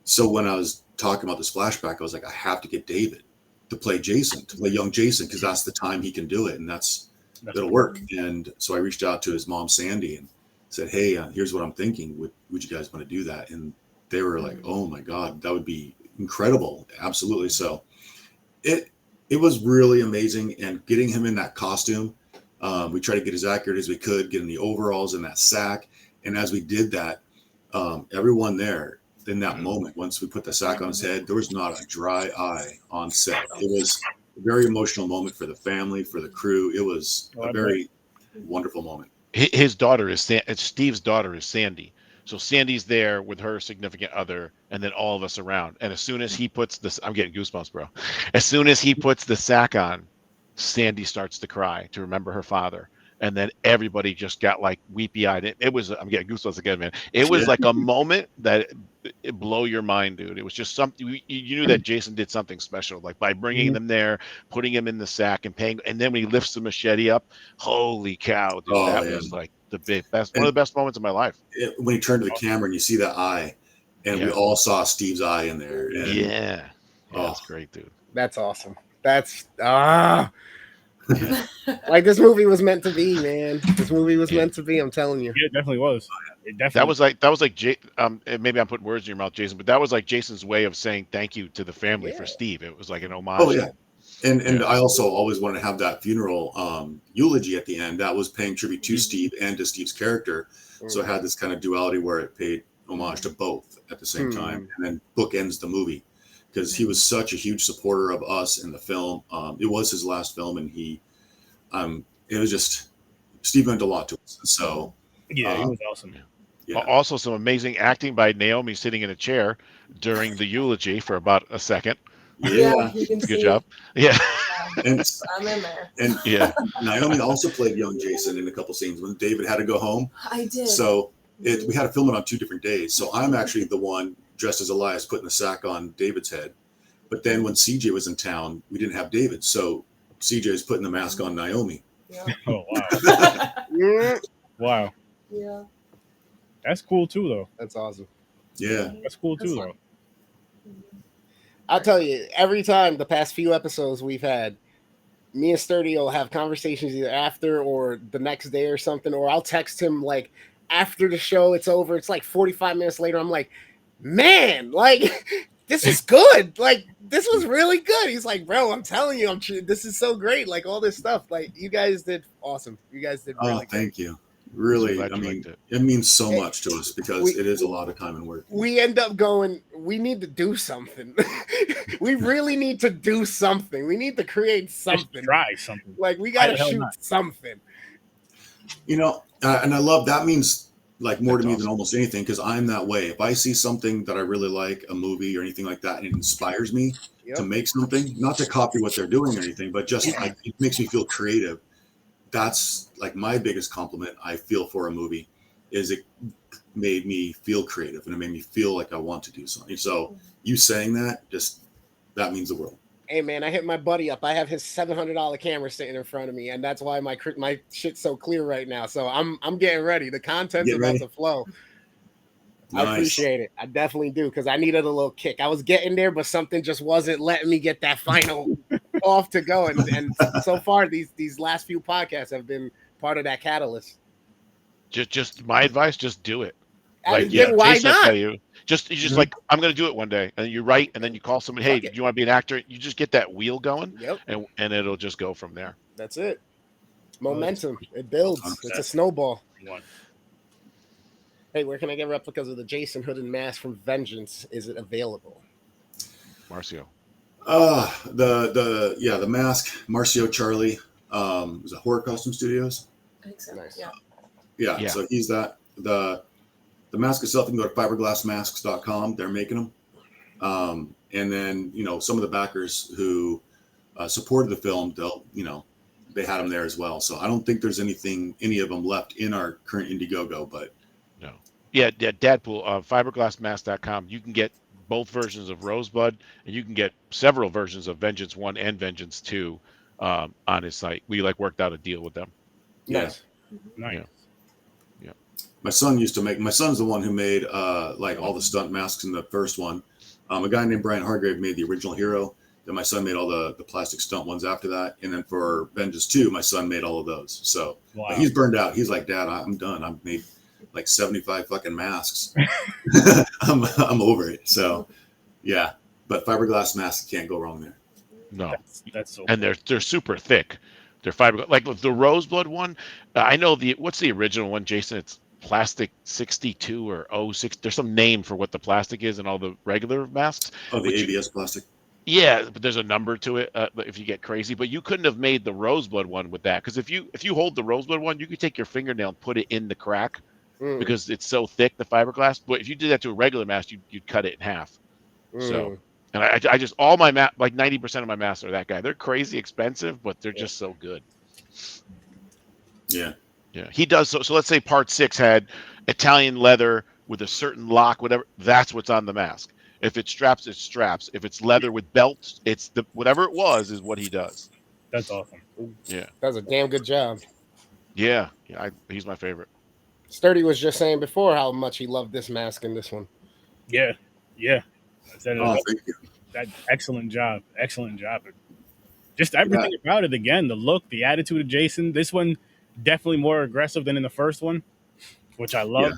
so when I was talking about this flashback, I was like, I have to get David to play Jason, to play young Jason, because that's the time he can do it, and it'll work. And so I reached out to his mom, Sandy, and said, hey, here's what I'm thinking. Would you guys want to do that? And they were like, oh my God, that would be incredible. Absolutely. So it was really amazing. And getting him in that costume, we tried to get as accurate as we could, get in the overalls and that sack. And as we did that, everyone there in that moment, once we put the sack on his head, there was not a dry eye on set. It very emotional moment for the family, for the crew. It was Oh, a I very wonderful moment. His daughter is Steve's daughter is Sandy. So Sandy's there with her significant other, and then all of us around. And as soon as he puts this, I'm getting goosebumps, bro. As soon as he puts the sack on, Sandy starts to cry to remember her father. And then everybody just got like weepy eyed. It was, I'm getting goosebumps again, man. It was like a moment that it blow your mind, dude. It was just something you knew that Jason did something special, like by bringing them there, putting him in the sack and paying. And then when he lifts the machete up, holy cow, dude, that was like the best, one of the best moments of my life. When he turned to the camera and you see that eye, and we all saw Steve's eye in there. And, that's great, dude. That's awesome. That's like this movie was meant to be, man. This movie was meant to be. I'm telling you. Yeah, it definitely was. It definitely that was like maybe I'm putting words in your mouth, Jason, but that was like Jason's way of saying thank you to the family for Steve. It was like an homage. Oh yeah. And I also always wanted to have that funeral eulogy at the end that was paying tribute to Steve and to Steve's character. So it had this kind of duality where it paid homage to both at the same time, and then bookends the movie because he was such a huge supporter of us in the film. It was his last film, and he, it was just Steve meant a lot to us. So he was awesome. Yeah. Also, some amazing acting by Naomi sitting in a chair during the eulogy for about a second. Yeah, you can good see. job. Yeah, and I'm in there. And Naomi also played young Jason in a couple scenes when David had to go home. I did. So we had to film it on 2 different days. So I'm actually the one dressed as Elias putting the sack on David's head. But then when CJ was in town, we didn't have David. So CJ is putting the mask on Naomi. Yeah. Oh, wow. Wow. Yeah. That's cool, too, though. That's awesome. Yeah. That's cool, too, though. I'll tell you, every time the past few episodes we've had, me and Sturdy will have conversations either after or the next day or something, or I'll text him like after the show it's over. It's like 45 minutes later. I'm like, man, like this is good. Like this was really good. He's like, bro, I'm telling you, this is so great. Like all this stuff. Like you guys did awesome. You guys did really good. Thank you. Really, I mean, it means so much to us because it is a lot of time and work. We end up going, we need to do something. We really need to do something. We need to create something. Let's try something. Like we got to shoot something. You know, and I love that means like more to me than almost anything because I'm that way. If I see something that I really like, a movie or anything like that, and it inspires me to make something, not to copy what they're doing or anything, but just it makes me feel creative. That's like my biggest compliment I feel for a movie is it made me feel creative and it made me feel like I want to do something. So you saying that that means the world. Hey man, I hit my buddy up. I have his $700 camera sitting in front of me, and that's why my shit's so clear right now. So I'm getting ready. The content's about to flow. Nice. I appreciate it. I definitely do because I needed a little kick. I was getting there, but something just wasn't letting me get that final off to go. And so far, these last few podcasts have been part of that catalyst. Just my advice: just do it. Like, why Jason not? Tell you, just like I'm going to do it one day, and you write, and then you call somebody. Hey, do you want to be an actor? You just get that wheel going, and it'll just go from there. That's it. Momentum. It builds. It's a snowball. Hey, where can I get replicas of the Jason Hood and mask from Vengeance? Is it available? Marcio. The mask, Marcio Charlie. Was it Horror Costume Studios? I think so. Nice. Yeah. So he's that. The mask itself, you can go to fiberglassmasks.com. They're making them. And then, some of the backers who supported the film, they had them there as well. So I don't think there's any of them left in our current Indiegogo, but no. Yeah, Dadpool, fiberglassmask.com. You can get both versions of Rosebud, and you can get several versions of Vengeance 1 and Vengeance 2 on his site. We worked out a deal with them. Nice. Nice. Yeah. My son's the one who made all the stunt masks in the first one. A guy named Brian Hargrave made the original hero. Then my son made all the plastic stunt ones after that. And then for Vengeance 2, my son made all of those. So he's burned out. He's like, Dad, I'm done. I've made 75 fucking masks. I'm over it. So yeah, but fiberglass masks, can't go wrong there. No, that's so. And they're super thick. They're fiberglass. Like the Rosebud one. I know what's the original one, Jason? It's plastic 62 or 06. There's some name for what the plastic is in all the regular masks. Oh, the ABS plastic. Yeah, but there's a number to it if you get crazy. But you couldn't have made the Roseblood one with that, because if you hold the Roseblood one, you could take your fingernail and put it in the crack because it's so thick, the fiberglass. But if you did that to a regular mask, you'd cut it in half. So, and I just all my like 90% of my masks are that guy. They're crazy expensive, but they're just so good. Yeah. Yeah, he does. So let's say part 6 had Italian leather with a certain lock, whatever. That's what's on the mask. If it's straps, it's straps. If it's leather with belts, it's the whatever it was is what he does. That's awesome. Yeah, That's a damn good job. yeah. He's my favorite. Sturdy was just saying before how much he loved this mask in this one. Yeah. I said it. Oh, thank you. That excellent job. Just everything about it. Again, the look, the attitude of Jason. This one definitely more aggressive than in the first one, which I love. Yeah.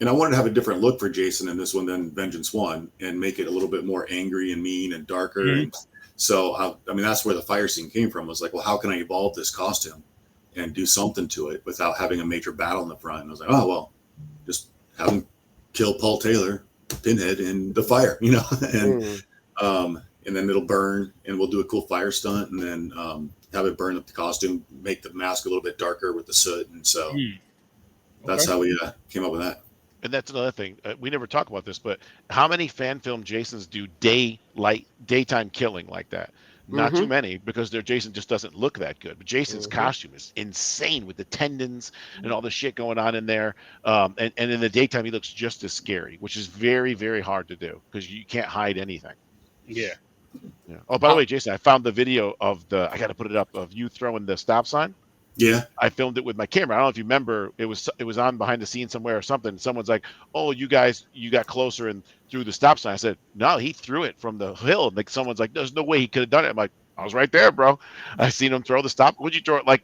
And I wanted to have a different look for Jason in this one than Vengeance 1 and make it a little bit more angry and mean and darker. And so, I mean, that's where the fire scene came from. Was like, well, how can I evolve this costume and do something to it without having a major battle in the front? And I was like, oh, well, just have him kill Paul Taylor, Pinhead, in the fire, you know, and then it'll burn and we'll do a cool fire stunt and then have it burn up the costume, make the mask a little bit darker with the soot. And so that's how we came up with that. And that's another thing. We never talk about this, but how many fan film Jasons do daytime killing like that? Not too many, because their Jason just doesn't look that good. But Jason's costume is insane with the tendons and all the shit going on in there. And in the daytime, he looks just as scary, which is very, very hard to do because you can't hide anything. Yeah. Oh, by the way, Jason, I found the video of I got to put it up, of you throwing the stop sign. Yeah. I filmed it with my camera. I don't know if you remember, it was on behind the scenes somewhere or something. Someone's like, oh, you got closer and threw the stop sign. I said, no, he threw it from the hill. Like, someone's like, there's no way he could have done it. I'm like, I was right there, bro. I seen him throw the stop. Would you throw it like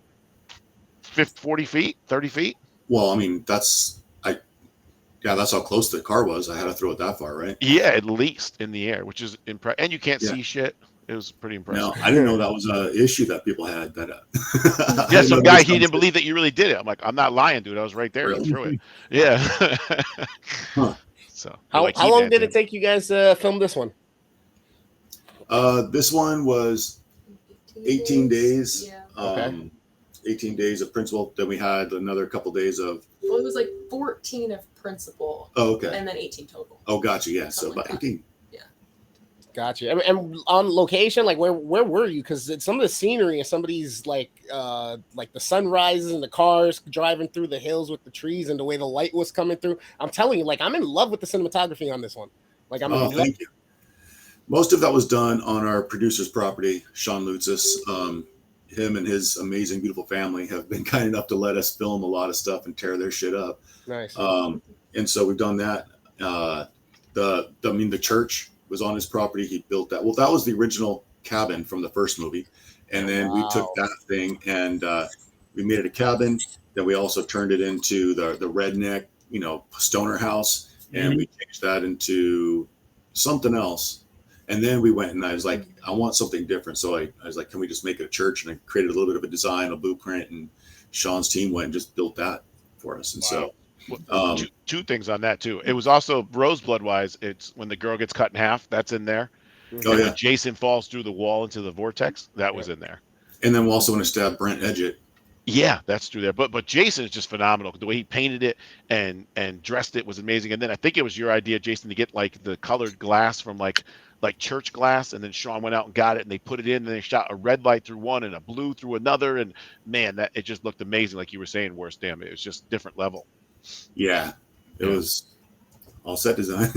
40 feet, 30 feet? Well, I mean, that's how close the car was. I had to throw it that far, right? Yeah, at least in the air, which is impressive. And you can't see shit. It was pretty impressive. No, I didn't know that was an issue that people had. That yeah, some guy, he didn't believe that you really did it. I'm like, I'm not lying, dude. I was right there. Really? You threw it. Yeah. So how long did it take you guys to film this one? This one was 18 days. Yeah. 18 days of principal. Then we had another couple days of. Well, it was like 14 of principal. Oh, okay. And then 18 total. Oh, gotcha. Yeah. So Something about like 18. Gotcha. And on location, like where were you? Because some of the scenery and some of these like the sunrises and the cars driving through the hills with the trees and the way the light was coming through. I'm telling you, like, I'm in love with the cinematography on this one. Like, thank you. Most of that was done on our producer's property, Sean Lutzis. Him and his amazing, beautiful family have been kind enough to let us film a lot of stuff and tear their shit up. Nice. And so we've done that. The church was on his property. He built that. Well, that was the original cabin from the first movie. And then we took that thing and we made it a cabin. Then we also turned it into the redneck, stoner house. And we changed that into something else. And then we went and I was like, I want something different. So I was like, can we just make it a church? And I created a little bit of a design, a blueprint. And Sean's team went and just built that for us. And so two things on that too. It was also Roseblood wise. It's when the girl gets cut in half. That's in there. Oh, yeah. When Jason falls through the wall into the vortex. That was in there. And then we also want to stab Brent Edgett. Yeah, that's true there. But Jason is just phenomenal. The way he painted it and dressed it was amazing. And then I think it was your idea, Jason, to get like the colored glass from like church glass, and then Sean went out and got it and they put it in and they shot a red light through one and a blue through another. And man, that it just looked amazing. Like you were saying, Worst Damn, it was just different level. Yeah, it was all set design.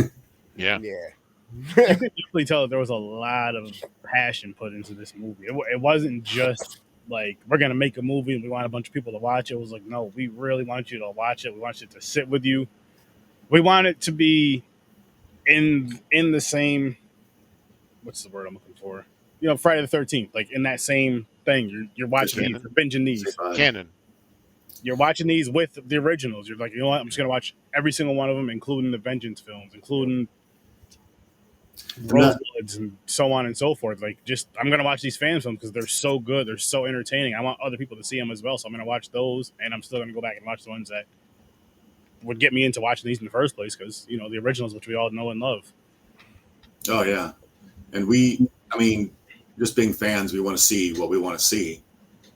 Yeah. Yeah. You could definitely tell that there was a lot of passion put into this movie. It wasn't just like, we're going to make a movie and we want a bunch of people to watch it. It was like, no, we really want you to watch it. We want it to sit with you. We want it to be in the same, what's the word I'm looking for? Friday the 13th, like in that same thing. You're watching these, you're binging these. Canon. You're watching these with the originals. You're like, you know what? I'm just going to watch every single one of them, including the Vengeance films, including Rosebloods and so on and so forth. Like, just, I'm going to watch these fan films because they're so good. They're so entertaining. I want other people to see them as well. So I'm going to watch those, and I'm still going to go back and watch the ones that would get me into watching these in the first place because, the originals, which we all know and love. Oh, yeah. And I mean, just being fans, we want to see what we want to see.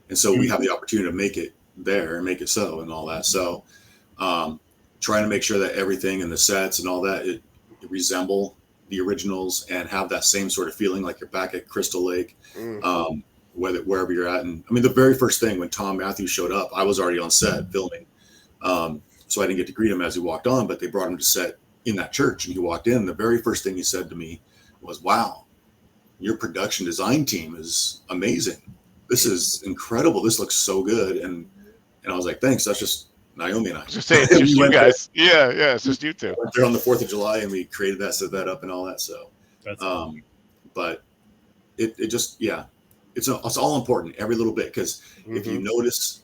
And so we have the opportunity to make it there and make it so and all that. So trying to make sure that everything and the sets and all that, it resemble the originals and have that same sort of feeling like you're back at Crystal Lake, wherever you're at. And I mean, the very first thing when Tom Matthews showed up, I was already on set filming. So I didn't get to greet him as he walked on, but they brought him to set in that church. And he walked in. The very first thing he said to me was, "Wow, your production design team is amazing. This is incredible. This looks so good." And I was like, "Thanks. That's just Naomi and I." Just say it's just you guys. Yeah, it's just you two. Went there on the 4th of July and we created that, set that up and all that. So, That's but it just, it's all important, every little bit. Because if you notice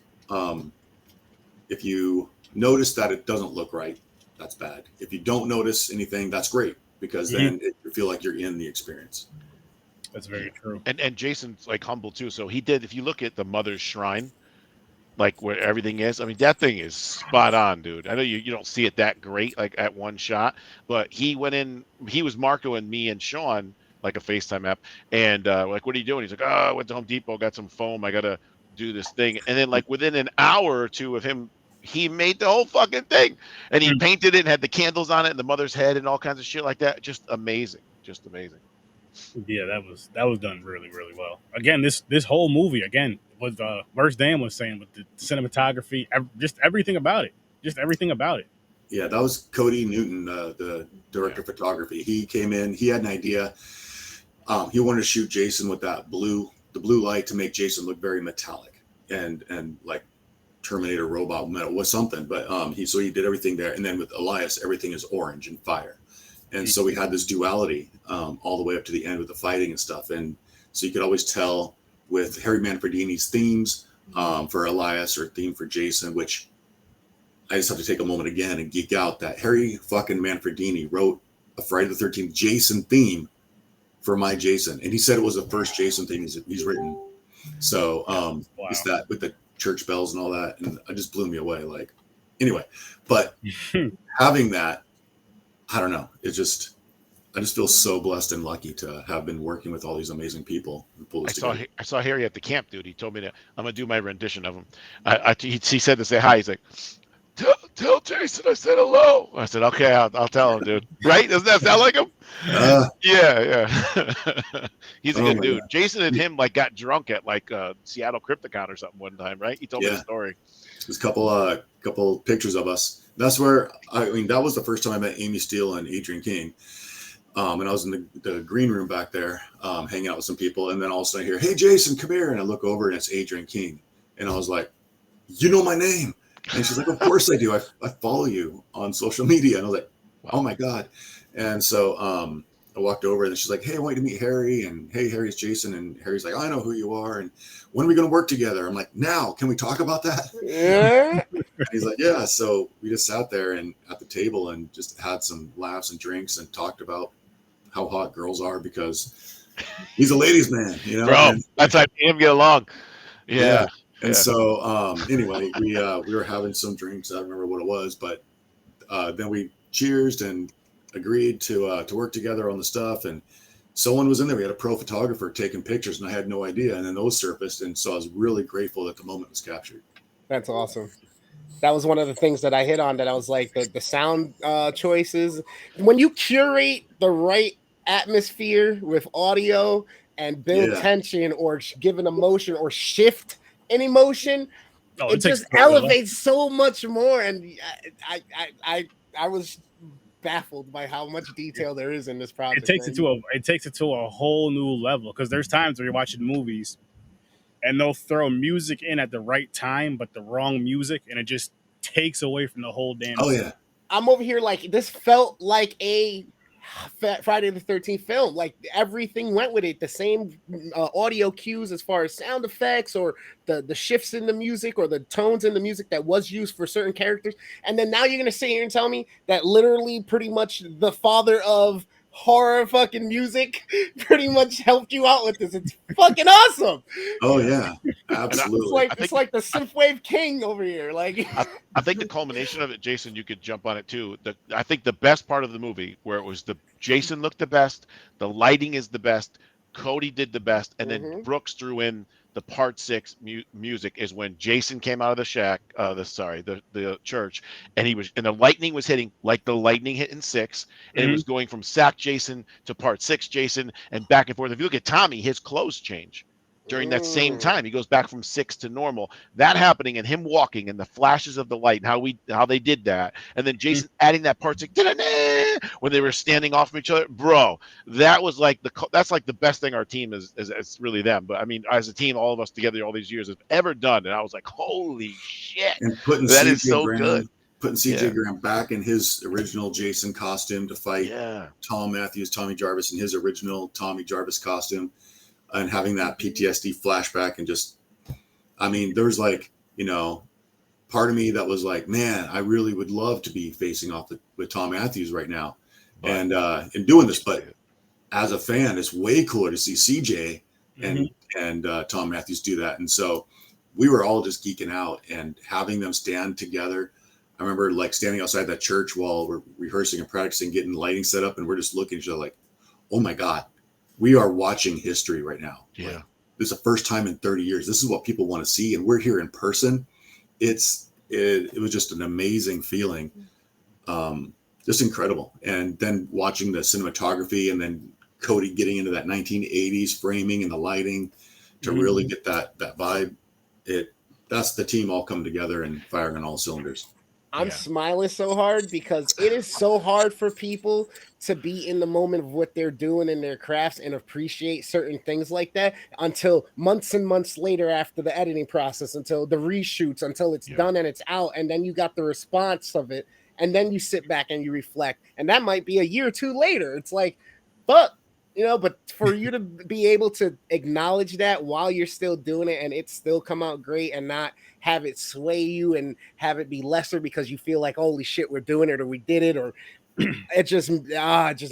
that it doesn't look right, that's bad. If you don't notice anything, that's great, because then you feel like you're in the experience. That's very true. And Jason's like humble too. So he did, if you look at the Mother's Shrine, like where everything is, I mean, that thing is spot on, dude. I know you don't see it that great, like at one shot, but he went in, he was Marco and me and Sean, like a FaceTime app. And like, what are you doing? He's like, "Oh, I went to Home Depot, got some foam. I got to do this thing." And then like within an hour or two of him, he made the whole fucking thing, and he painted it and had the candles on it and the mother's head and all kinds of shit like that. Just amazing. Just amazing. Yeah, that was done really, really well. Again, this whole movie, again, was Worst Dan was saying, with the cinematography, just everything about it. Just everything about it. Yeah, that was Cody Newton, the director of photography. He came in, he had an idea. He wanted to shoot Jason with the blue light to make Jason look very metallic and like Terminator robot metal was something. But he did everything there. And then with Elias, everything is orange and fire. And so we had this duality all the way up to the end with the fighting and stuff. And so you could always tell with Harry Manfredini's themes for Elias or theme for Jason, which I just have to take a moment again and geek out that Harry fucking Manfredini wrote a Friday the 13th Jason theme for my Jason. And he said it was the first Jason thing he's written. So it's that with the church bells and all that. And it just blew me away. Like, anyway, but having that, I don't know. I just feel so blessed and lucky to have been working with all these amazing people. I saw Harry at the camp, dude. He told me that I'm gonna do my rendition of him. He said to say hi. He's like, tell Jason I said hello. I said, okay, I'll tell him, dude. Right? Doesn't that sound like him? Yeah. He's a good dude. God. Jason and him like got drunk at like Seattle Crypticon or something one time, right? He told me the story. There's a couple pictures of us. That's where that was the first time I met Amy Steele and Adrian King. And I was in the green room back there, hanging out with some people. And then all of a sudden I hear, "Hey, Jason, come here." And I look over and it's Adrian King. And I was like, "You know my name?" And she's like, "Of course I do. I follow you on social media." And I was like, "Oh my God." And so I walked over and she's like, "Hey, I want you to meet Harry." And, "Hey, Harry's Jason." And Harry's like, "I know who you are. And when are we going to work together?" I'm like, "Now, can we talk about that?" Yeah. And he's like, "Yeah." So we just sat there and at the table and just had some laughs and drinks and talked about how hot girls are, because he's a ladies' man, you know. Bro, that's how him get along. Yeah. And so anyway, we were having some drinks. I don't remember what it was, but then we cheersed and agreed to work together on the stuff. And someone was in there. We had a pro photographer taking pictures, and I had no idea. And then those surfaced, and so I was really grateful that the moment was captured. That's awesome. That was one of the things that I hit on, that I was like, the sound choices. When you curate the right atmosphere with audio and build tension or give an emotion or shift an emotion, it just elevates so much more. And I was baffled by how much detail there is in this project. It takes it to a whole new level, because there's times where you're watching movies and they'll throw music in at the right time, but the wrong music, and it just takes away from the whole damn thing. Yeah. I'm over here like, this felt like a Friday the 13th film. Like, everything went with it. The same audio cues as far as sound effects or the shifts in the music or the tones in the music that was used for certain characters. And then now you're going to sit here and tell me that literally pretty much the father of horror fucking music pretty much helped you out with this. It's fucking awesome. Oh yeah, absolutely. It's like the synthwave king over here. Like, I think the culmination of it, Jason, you could jump on it too. I think the best part of the movie, where it was Jason looked the best, the lighting is the best, Cody did the best, and then Mhm. Brooks threw in the part 6 music is when Jason came out of the shack, the church, and the lightning was hitting like the lightning hit in 6, and it was going from sack Jason to part 6 Jason and back and forth. If you look at Tommy, his clothes change during that same time. He goes back from 6 to normal. That happening and him walking and the flashes of the light and how they did that, and then Jason adding that part 6 when they were standing off from each other, bro. That was like that's like the best thing our team is really them. But I mean, as a team, all of us together all these years have ever done, and I was like, holy shit, And putting that is CJ so Graham, good. putting CJ Graham back in his original Jason costume to fight Tom Matthews, Tommy Jarvis in his original Tommy Jarvis costume, and having that PTSD flashback. And just, I mean, there's like, you know, part of me that was like, man, I really would love to be facing off with Tom Matthews right now, and doing this. But as a fan, it's way cooler to see CJ and Tom Matthews do that. And so we were all just geeking out and having them stand together. I remember like standing outside that church while we're rehearsing and practicing, getting lighting set up, and we're just looking at each other like, oh my God, we are watching history right now. Yeah. Like, this is the first time in 30 years. This is what people want to see. And we're here in person. It was just an amazing feeling. Just incredible. And then watching the cinematography and then Cody getting into that 1980s framing and the lighting to really get that vibe. That's the team all come together and firing on all cylinders. I'm smiling so hard because it is so hard for people to be in the moment of what they're doing in their crafts and appreciate certain things like that until months and months later after the editing process, until the reshoots, until it's done and it's out. And then you got the response of it. And then you sit back and you reflect. And that might be a year or two later. It's like, fuck. You know, but for you to be able to acknowledge that while you're still doing it and it still come out great and not have it sway you and have it be lesser because you feel like, holy shit, we're doing it or we did it, or it just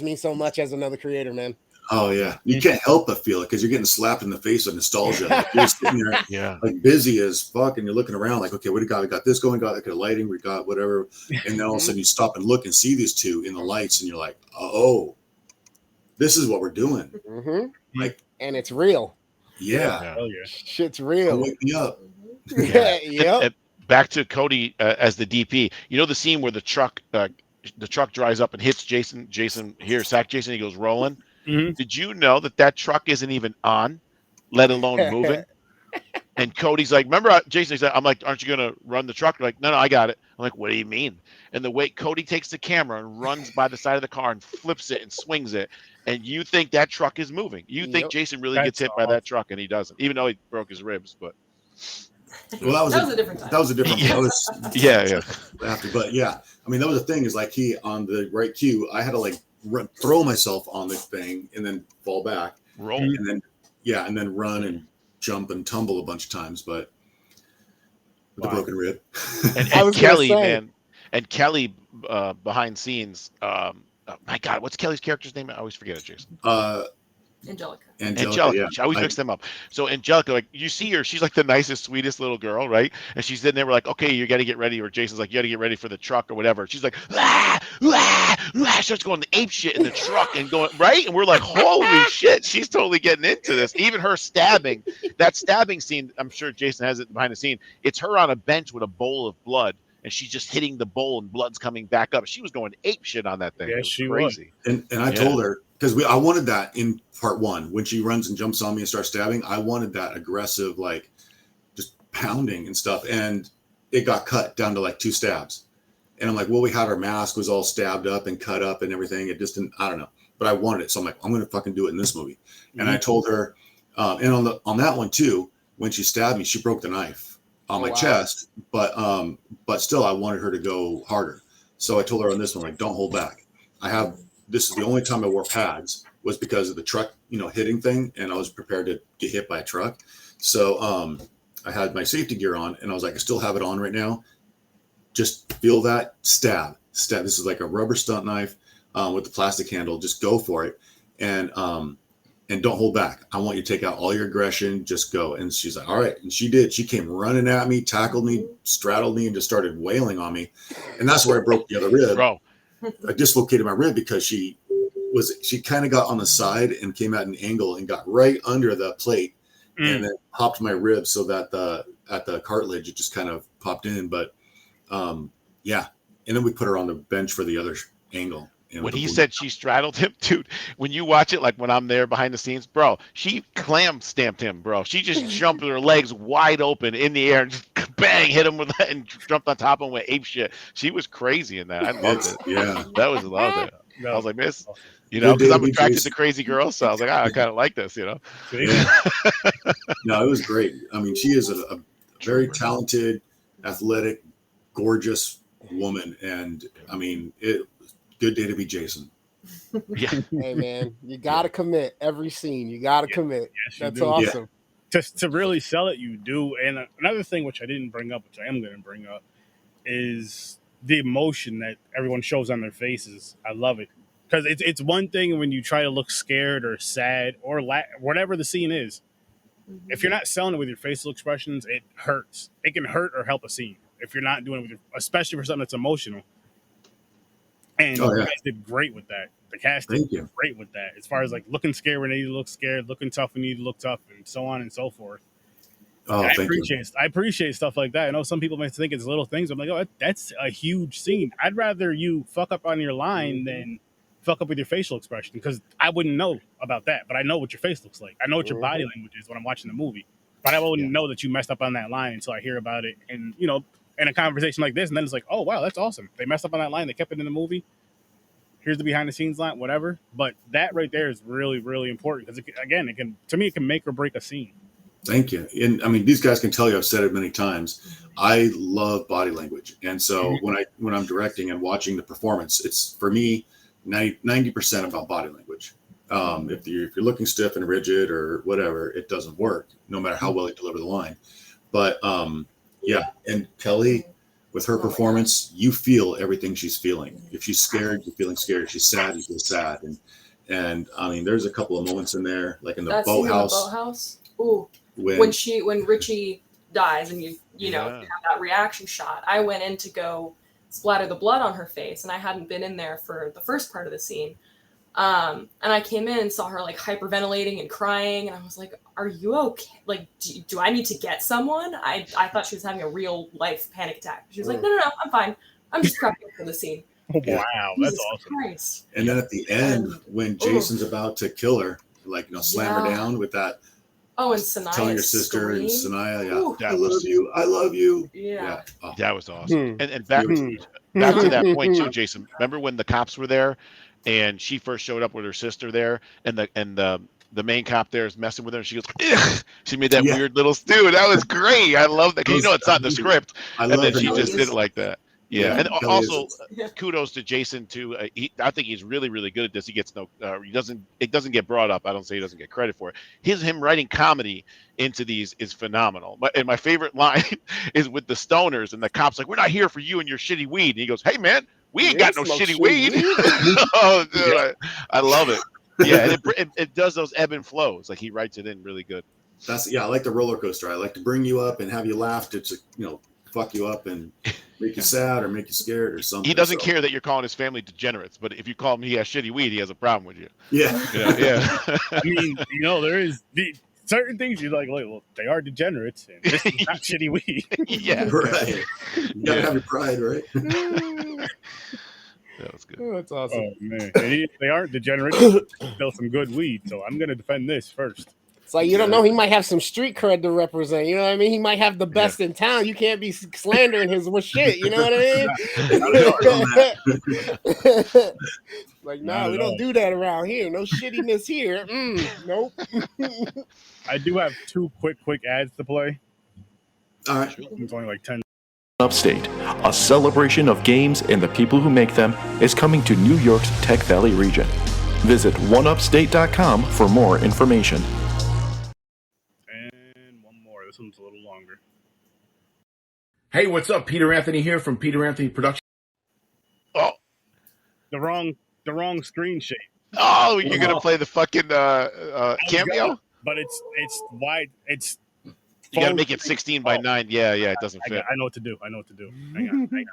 means so much as another creator, man. Oh yeah, you can't help but feel it because you're getting slapped in the face with nostalgia. Like you're sitting there, like busy as fuck, and you're looking around like, okay, what do we got? We got this going, got like lighting, we got whatever, and then all of a sudden you stop and look and see these two in the lights, and you're like, oh. This is what we're doing. Like, and it's real. Yeah. Shit's real. Wake me up. Back to Cody as the DP. You know the scene where the truck dries up and hits Jason here, sack Jason, he goes rolling. Did you know that truck isn't even on, let alone moving? And Cody's like, remember, Jason said, I'm like, aren't you going to run the truck? You're like, no, I got it. I'm like, what do you mean? And the way Cody takes the camera and runs by the side of the car and flips it and swings it, and you think that truck is moving. You think Jason really gets hit by that truck, and he doesn't, even though he broke his ribs. But well, that was a different time. That was a different But yeah, I mean, that was the thing is like he on the right cue, I had to like throw myself on the thing and then fall back, roll, and then run and jump and tumble a bunch of times, but with a broken rib. And Kelly, man, and Kelly behind scenes. Oh my God, what's Kelly's character's name? I always forget it, Jason. Angelica. Yeah. I always mix them up. So Angelica, like you see her, she's like the nicest, sweetest little girl, right? And she's in there, we're like, okay, you got to get ready. Or Jason's like, you got to get ready for the truck or whatever. She's like, starts going ape shit in the truck and going right. And we're like, holy shit, she's totally getting into this. Even her stabbing, that stabbing scene, I'm sure Jason has it behind the scene. It's her on a bench with a bowl of blood. And she's just hitting the bowl and blood's coming back up. She was going ape shit on that thing. Yeah, she crazy. And I told her, because I wanted that in part 1 when she runs and jumps on me and starts stabbing. I wanted that aggressive, like just pounding and stuff. And it got cut down to like 2 stabs. And I'm like, well, we had our mask was all stabbed up and cut up and everything. It just didn't, I don't know. But I wanted it. So I'm like, I'm going to fucking do it in this movie. And I told her, and on that one too, when she stabbed me, she broke the knife on my chest, but still I wanted her to go harder. So I told her on this one, like, don't hold back. This is the only time I wore pads was because of the truck, hitting thing. And I was prepared to get hit by a truck. So I had my safety gear on and I was like, I still have it on right now. Just feel that stab. This is like a rubber stunt knife with the plastic handle. Just go for it. And don't hold back. I want you to take out all your aggression. Just go. And she's like, all right. And she did. She came running at me, tackled me, straddled me, and just started wailing on me. And that's where I broke the other rib. Bro. I dislocated my rib because she was she kind of got on the side and came at an angle and got right under the plate and then popped my ribs so that at the cartilage it just kind of popped in. But yeah, and then we put her on the bench for the other angle. When he said she straddled him, dude, when you watch it, like when I'm there behind the scenes, bro, she clam stamped him, bro. She just jumped with her legs wide open in the air and just bang, hit him with that and jumped on top of him with ape shit. She was crazy in that. I loved it. Yeah. That was a lot of it. I was like, miss, you Good know, because day I'm to be attracted Jason. to crazy girls. So I was like, I kind of like this, you know? Yeah. No, it was great. I mean, she is a very talented, athletic, gorgeous woman. And I mean, good day to be Jason. Yeah. Hey man, you gotta commit every scene. You gotta commit. Yes, you That's do. awesome. To really sell it, you do. And another thing which I didn't bring up, which I am going to bring up, is the emotion that everyone shows on their faces. I love it. Because it's one thing when you try to look scared or sad or whatever the scene is. If you're not selling it with your facial expressions, it hurts. It can hurt or help a scene if you're not doing it with especially for something that's emotional. And you guys did great with that. The cast did great with that. As far as like looking scared when they need to look scared, looking tough when you need to look tough, and so on and so forth. Oh, I appreciate stuff like that. I know some people may think it's little things. I'm like, oh, that's a huge scene. I'd rather you fuck up on your line than fuck up with your facial expression, because I wouldn't know about that, but I know what your face looks like. I know what your body language is when I'm watching the movie, but I wouldn't know that you messed up on that line until I hear about it. And you know, in a conversation like this, and then it's like, oh wow, that's awesome. They messed up on that line. They kept it in the movie. Here's the behind the scenes line, whatever. But that right there is really, really important because again, it can make or break a scene. Thank you. And I mean, these guys can tell you, I've said it many times, I love body language. And so when I'm directing and watching the performance, it's for me 90% about body language. If you're looking stiff and rigid or whatever, it doesn't work, no matter how well you deliver the line. But yeah, and Kelly, with her performance, you feel everything she's feeling. If she's scared, you're feeling scared. If she's sad, you feel sad. And I mean, there's a couple of moments in there, like in the boathouse. Ooh, when Richie dies and you know have that reaction shot. I went in to go splatter the blood on her face, and I hadn't been in there for the first part of the scene. And I came in and saw her like hyperventilating and crying, and I was like, "Are you okay? Like, do I need to get someone?" I thought she was having a real life panic attack. She was like, "No, I'm fine. I'm just prepping for the scene." Oh, wow, that's awesome. Christ. And then at the end, when Jason's about to kill her, like slam her down with that. Oh, and Sanaya telling your sister and Sanaya, I love you. Yeah. Oh. That was awesome. And back to that point too, Jason. Remember when the cops were there, and she first showed up with her sister there, and the main cop there is messing with her, and she goes, ugh! She made that weird little stew. That was great. I love that. Cause it's not in the script, and then she just did it like that. Yeah, and also kudos to Jason too. I think he's really, really good at this. He gets it doesn't get brought up. I don't say he doesn't get credit for it. Him writing comedy into these is phenomenal. And my favorite line is with the stoners and the cops like, "We're not here for you and your shitty weed." And he goes, "Hey man, we ain't got no shitty weed." Oh, dude, I love it. Yeah, and it does those ebb and flows. Like he writes it in really good. I like the roller coaster. I like to bring you up and have you laugh to fuck you up and make you sad or make you scared or something. He doesn't care that you're calling his family degenerates, but if you call him he has shitty weed, he has a problem with you. Yeah. I mean, there is certain things you're like, well, they are degenerates, and this is not shitty weed. Yeah. Right. You gotta have your pride, right? That was good. Oh, that's awesome. Oh man, they aren't degenerates. Still some good weed, so I'm gonna defend this first. It's like you don't know, he might have some street cred to represent. You know what I mean? He might have the best in town. You can't be slandering his shit. You know what I mean? Like, no, we don't do that around here. No shittiness here. Nope. I do have two quick ads to play. All right. It's only like 10. Upstate, a celebration of games and the people who make them, is coming to New York's Tech Valley region. Visit oneupstate.com for more information. This one's a little longer. Hey, what's up? Peter Anthony here from Peter Anthony Productions. Oh, the wrong screen shape. Oh, you're gonna play the fucking cameo? But it's wide. It's you gotta make it 16 by 9. Yeah, it doesn't fit. I know what to do. Hang on.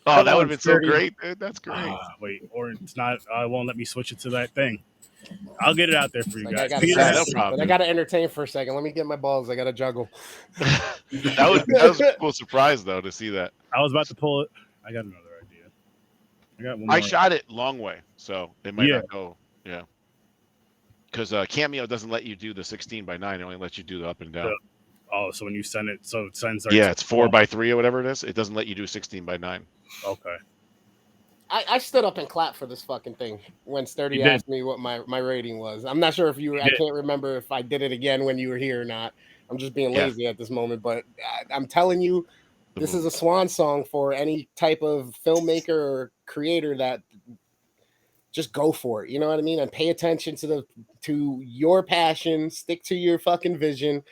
Oh, that would have been so 30. great, dude. That's great. Wait, or it's not. I won't let me switch it to that thing. I'll get it out there for you Like, guys. I gotta, Yeah, no problem. but I gotta entertain for a second. Let me get my balls. I gotta juggle. that was a cool surprise though to see that. I was about to pull it. I got another idea. I got one I more. shot it long way, so it might Yeah. not go. Yeah. Because Cameo doesn't let you do the 16:9; it only lets you do the up and down. Oh, so when you send it, so it sends. Yeah, it's 4:3 or whatever it is. It doesn't let you do 16:9. Okay. I stood up and clapped for this fucking thing when Sturdy You did. asked me what my rating was. I'm not sure if you were. I did. can't remember if I did it again when you were here or not. I'm just being Yeah. lazy at this moment, but I'm telling you, this is a swan song for any type of filmmaker or creator that just go for it. You know what I mean? And pay attention to your passion, stick to your fucking vision,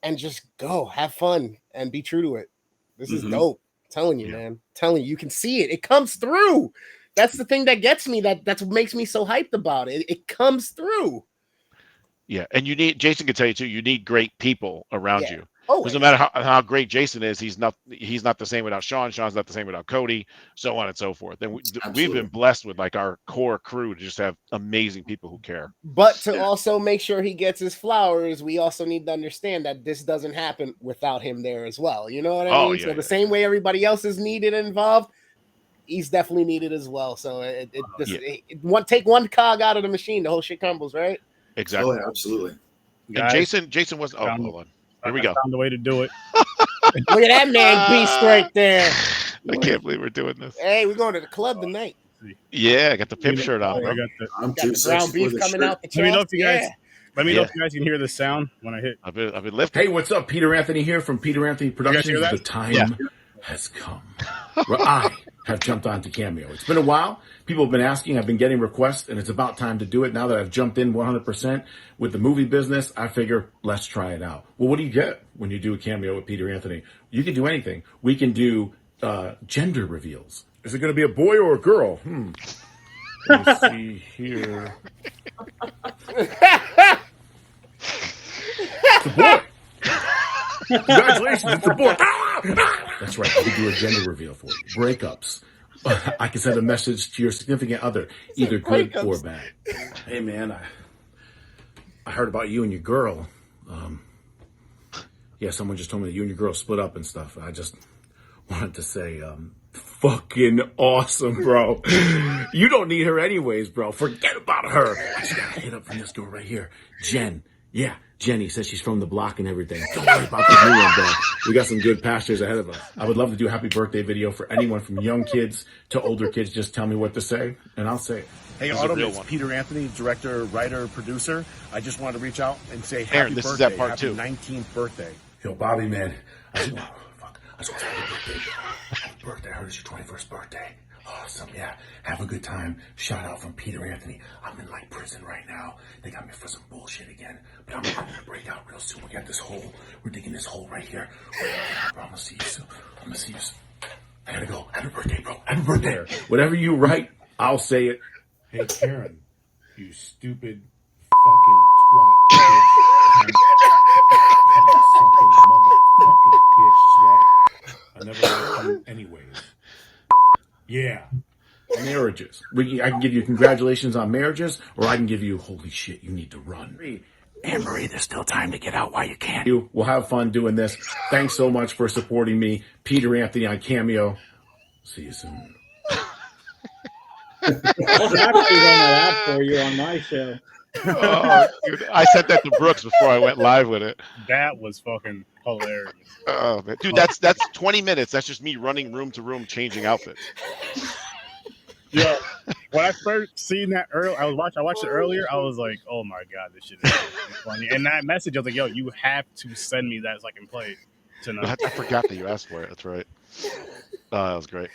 and just go have fun and be true to it. This is dope. I'm telling you, man. I'm telling you, you can see it. It comes through. That's the thing that gets me. That's what makes me so hyped about it. It comes through. Yeah, and you need Jason can tell you too. You need great people around you. Oh, Because no matter how great Jason is, he's not the same without Sean. Sean's not the same without Cody, so on and so forth. And we've been blessed with like our core crew to just have amazing people who care. But to also make sure he gets his flowers, we also need to understand that this doesn't happen without him there as well. You know what I mean? Yeah, So the same way everybody else is needed and involved, he's definitely needed as well. So take one cog out of the machine, the whole shit crumbles, right? Exactly. Oh, yeah, absolutely. And Guys, Jason was. Oh, hold on. Here we go. Found a way to do it. Look at that man beast right there. I can't believe we're doing this. Hey, we're going to the club tonight. Yeah, I got the pimp shirt on, bro. I'm Got too the ground sexy for beef the coming shirt. out the chest. Let me know if you guys. Yeah. Let me know if you guys can hear the sound when I hit. I've been lifting. Hey, what's up? Peter Anthony here from Peter Anthony Productions. hear that? The time has come where I have jumped onto Cameo. It's been a while. People have been asking. I've been getting requests, and it's about time to do it. Now that I've jumped in 100% with the movie business, I figure let's try it out. Well, what do you get when you do a Cameo with Peter Anthony? You can do anything. We can do gender reveals. Is it going to be a boy or a girl? Let me see here. It's a boy. Congratulations, it's a boy. That's right. We can do a gender reveal for you. Breakups. I can send a message to your significant other, either good or bad. Hey, man, I heard about you and your girl. Yeah, someone just told me that you and your girl split up and stuff. I just wanted to say, fucking awesome, bro. You don't need her anyways, bro. Forget about her. I just got a hit up from this girl right here. Jen. Yeah, Jenny says she's from the block and everything. Don't worry about the new one, bro. We got some good pastures ahead of us. I would love to do a happy birthday video for anyone from young kids to older kids. Just tell me what to say, and I'll say it. Hey, Autumn, it's Peter Anthony, director, writer, producer. I just wanted to reach out and say happy birthday. This is that part happy two. 19th birthday. Yo, Bobby, man. I just want to say happy birthday. Happy birthday. I heard it's your 21st birthday. Awesome, yeah. Have a good time. Shout out from Peter Anthony. I'm in like prison right now. They got me for some bullshit again. But I'm gonna break out real soon. We got this hole. We're digging this hole right here. I'm gonna see you soon. I'm gonna see you soon. I gotta go. Happy birthday, bro. Happy birthday. Whatever you write, I'll say it. Hey, Karen, you stupid fucking twat bitch. Fucking motherfucking bitch twat. I never liked you anyways. Yeah. Marriages. I can give you congratulations on marriages, or I can give you, holy shit, you need to run. Anne-Marie, there's still time to get out while you can. We'll have fun doing this. Thanks so much for supporting me. Peter Anthony on Cameo. See you soon. I'll happily run that out for you on my show. Oh, dude, I sent that to Brooks before I went live with it. That was fucking hilarious. Oh, man. Dude, that's 20 minutes. That's just me running room to room, changing outfits. Yeah, when I first seen that I watched it earlier. I was like, "Oh my god, this shit is funny." And that message, I was like, "Yo, you have to send me that so I can play it tonight." I forgot that you asked for it. That's right. Oh, that was great.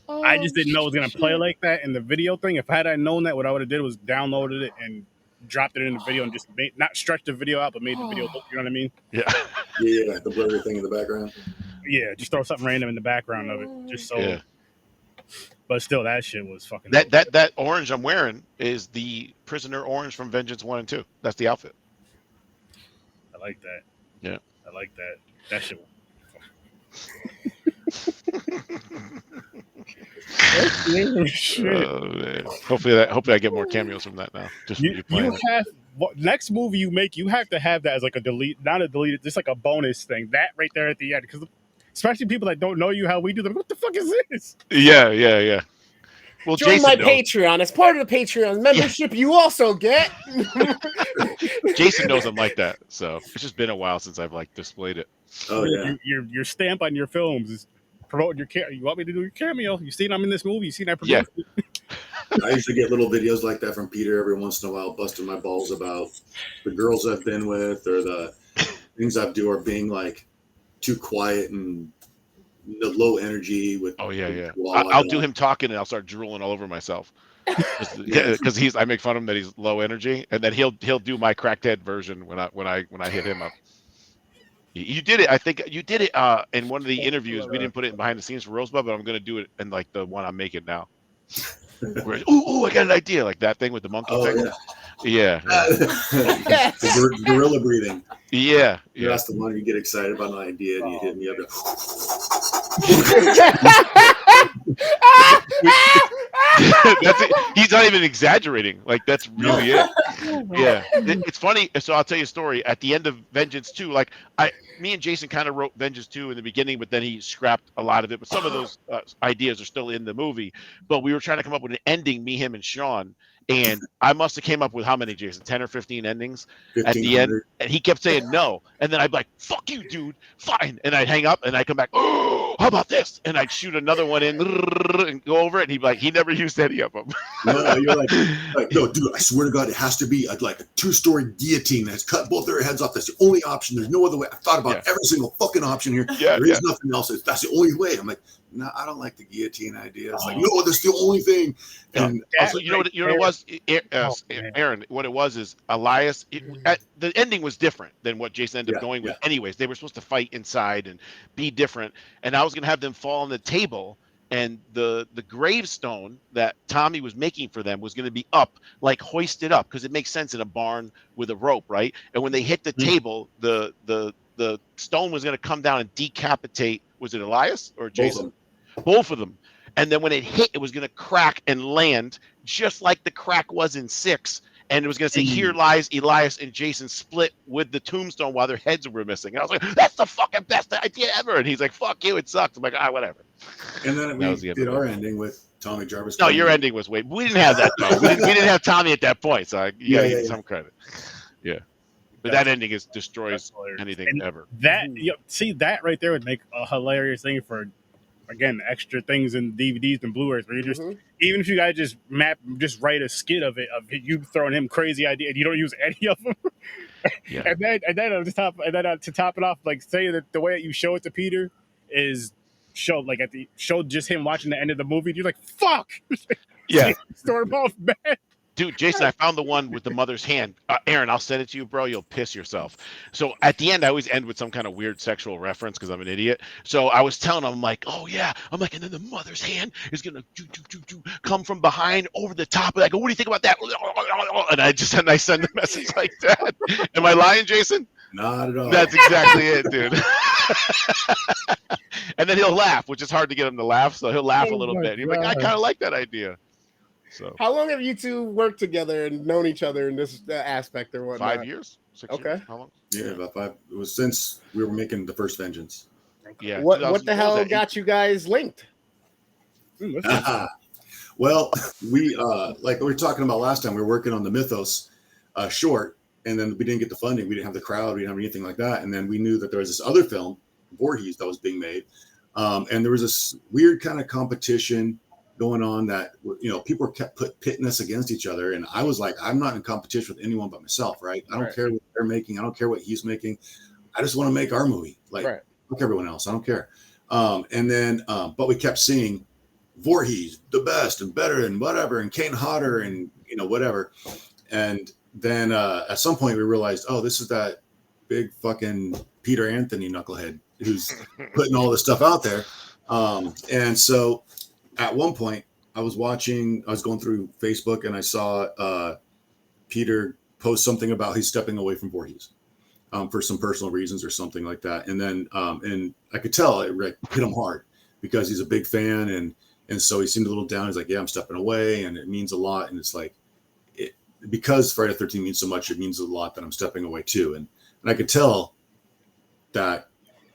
I just didn't know it was gonna play like that in the video thing. If I had known that, what I would have did was downloaded it and dropped it in the video and just not stretched the video out, but made the video look. You know what I mean? Yeah. Yeah, the blurry thing in the background. Yeah, just throw something random in the background of it, just so. Yeah. But still, that shit was fucking. That orange I'm wearing is the prisoner orange from Vengeance 1 and 2. That's the outfit. I like that. Yeah. I like that. That shit. Shit. Oh, man. Hopefully I get more cameos from that now. Just from you You playing. have next movie you make, you have to have that as like a delete, not a deleted, just like a bonus thing. That right there at the end, because especially people that don't know you how we do them. What the fuck is this? Yeah. Well, Join my Jason knows. Patreon. As part of the Patreon membership, you also get. Jason knows I'm like that, so it's just been a while since I've like displayed it. Oh yeah. Your stamp on your films is promoting your cameo. You want me to do your cameo? You seen I'm in this movie. You seen I produced it. I usually get little videos like that from Peter every once in a while, busting my balls about the girls I've been with or the things I do are being like too quiet and low energy with. Oh yeah. I'll do him talking and I'll start drooling all over myself because I make fun of him that he's low energy, and then he'll do my crackhead version when I hit him up. You did it. I think you did it in one of the interviews. We didn't put it in behind the scenes for Rosebud, but I'm going to do it in like the one I'm making now. Where, ooh, I got an idea, like that thing with the monkey thing. Yeah. The gorilla breathing. Yeah. That's the one you get excited about an idea and you hit me up. That's it. He's not even exaggerating. Like that's really it. Yeah. It's funny. So I'll tell you a story. At the end of Vengeance 2, like me and Jason kind of wrote Vengeance 2 in the beginning, but then he scrapped a lot of it. But some of those ideas are still in the movie. But we were trying to come up with an ending, me, him, and Sean. And I must have came up with how many, Jason? 10 or 15 endings at the end. And he kept saying no. And then I'd be like, fuck you, dude. Fine. And I'd hang up and I'd come back. Oh, how about this? And I'd shoot another one in and go over it. And he'd be like, he never used any of them. No, you're like, no, dude, I swear to God, it has to be like a 2-story guillotine that's cut both their heads off. That's the only option. There's no other way. I thought about every single fucking option here. There is nothing else. That's the only way. I'm like, no, I don't like the guillotine idea. It's like, no, that's the only thing. And also, you know what it was, Aaron? What it was is Elias. The ending was different than what Jason ended up going with. Anyways, they were supposed to fight inside and be different, and I was gonna have them fall on the table, and the gravestone that Tommy was making for them was gonna be up, like hoisted up, because it makes sense in a barn with a rope, right? And when they hit the table, the stone was gonna come down and decapitate. Was it Elias or Jason? Both of them. And then when it hit, it was going to crack and land just like the crack was in 6. And it was going to say, here lies Elias and Jason split with the tombstone while their heads were missing. And I was like, that's the fucking best idea ever. And he's like, fuck you, it sucks. I'm like, whatever. And then we did our ending with Tommy Jarvis. No, your ending was we didn't have that though. we didn't have Tommy at that point. So you got to give some credit. Yeah. But that ending destroys anything ever. That see that right there would make a hilarious thing for, again, extra things in DVDs and Blu-rays where you just even if you guys just write a skit of you throwing him crazy idea and you don't use any of them. And then to top it off, like say that the way that you show it to Peter is show just him watching the end of the movie. And you're like, fuck. Storm off, man. Dude, Jason, I found the one with the mother's hand. Aaron, I'll send it to you, bro. You'll piss yourself. So at the end, I always end with some kind of weird sexual reference because I'm an idiot. So I was telling him, I'm like, oh, yeah. I'm like, and then the mother's hand is going to come from behind over the top. And I go, what do you think about that? And I send a message like that. Am I lying, Jason? Not at all. That's exactly it, dude. And then he'll laugh, which is hard to get him to laugh. So he'll laugh a little bit. He's like, I kind of like that idea. So how long have you two worked together and known each other in this aspect or whatnot? 5 years? 6 okay. years? How long? Yeah, about 5. It was since we were making the first Vengeance. Yeah. What the hell got you guys linked? Well, we like we were talking about last time, we were working on the Mythos short, and then we didn't get the funding. We didn't have the crowd. We didn't have anything like that. And then we knew that there was this other film, Voorhees, that was being made. And there was this weird kind of competition going on that, people kept pitting us against each other. And I was like, I'm not in competition with anyone but myself, right? I don't care what they're making. I don't care what he's making. I just want to make our movie. Like, fuck everyone else. I don't care. And then, but we kept seeing Voorhees, the best and better and whatever, and Kane Hodder and, whatever. And then at some point we realized, oh, this is that big fucking Peter Anthony knucklehead who's putting all this stuff out there. And so at one point I was going through Facebook and I saw Peter post something about he's stepping away from Voorhees for some personal reasons or something like that. And then and I could tell it hit him hard because he's a big fan And so he seemed a little down. He's like, yeah, I'm stepping away, and it means a lot. And it's like, because Friday the 13th means so much, it means a lot that I'm stepping away too. And I could tell that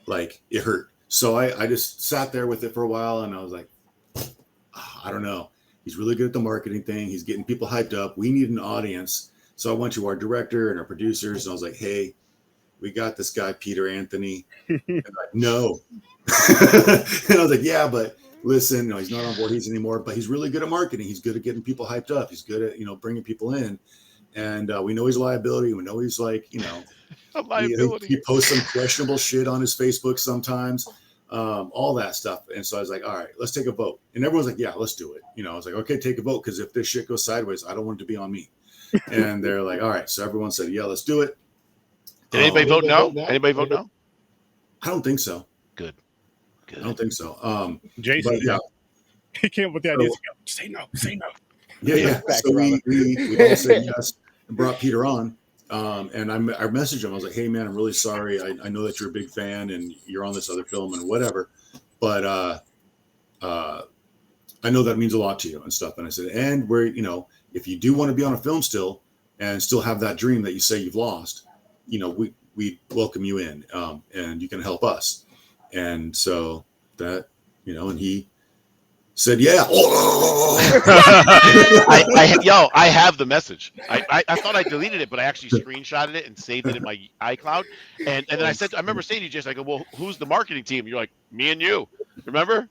like it hurt. So I just sat there with it for a while, and I was like, I don't know. He's really good at the marketing thing. He's getting people hyped up. We need an audience. So I went to our director and our producers, and I was like, hey, we got this guy, Peter Anthony. And like, no. And I was like, yeah, but listen, no, he's not on board anymore, but he's really good at marketing. He's good at getting people hyped up. He's good at, bringing people in. And we know he's a liability. We know he's like, a liability. He posts some questionable shit on his Facebook sometimes, all that stuff. And so I was like, all right, let's take a vote. And everyone's like, yeah, let's do it. I was like, okay, take a vote. Because if this shit goes sideways, I don't want it to be on me. And they're like, all right. So everyone said, yeah, let's do it. Did anybody vote no? Anybody vote no? I don't think so. Good. I don't think so. Jason, but yeah, he came up with the idea. Say no. Yeah. So we all said yes and brought Peter on. And I messaged him. I was like, hey man, I'm really sorry. I know that you're a big fan and you're on this other film and whatever, but I know that means a lot to you and stuff. And I said, and we're, if you do want to be on a film still and still have that dream that you say you've lost, we welcome you in, and you can help us. And so that, and he said, yeah. I have the message. I thought I deleted it, but I actually screenshotted it and saved it in my iCloud. And then I remember saying to you, Jason, I go, well, who's the marketing team? You're like, me and you. Remember?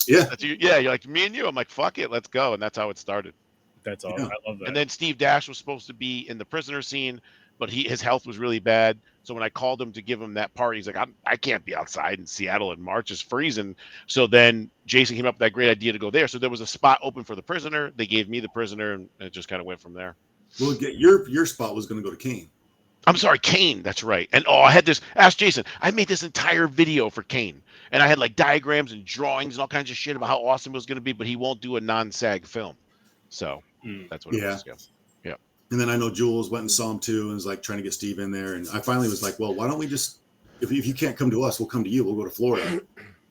Yeah. You're like, me and you. I'm like, fuck it, let's go. And that's how it started. That's all. Yeah. I love that. And then Steve Dash was supposed to be in the prisoner scene, but his health was really bad. So when I called him to give him that part, he's like, I can't be outside in Seattle in March. It's freezing. So then Jason came up with that great idea to go there. So there was a spot open for the prisoner. They gave me the prisoner, and it just kind of went from there. Well, your spot was going to go to Kane. I'm sorry, Kane. That's right. And I had this. Ask Jason. I made this entire video for Kane, and I had like diagrams and drawings and all kinds of shit about how awesome it was going to be. But he won't do a non-SAG film, so that's what it was. Yeah. And then I know Jules went and saw him too, and was like trying to get Steve in there. And I finally was like, well, why don't we just, if you can't come to us, we'll come to you. We'll go to Florida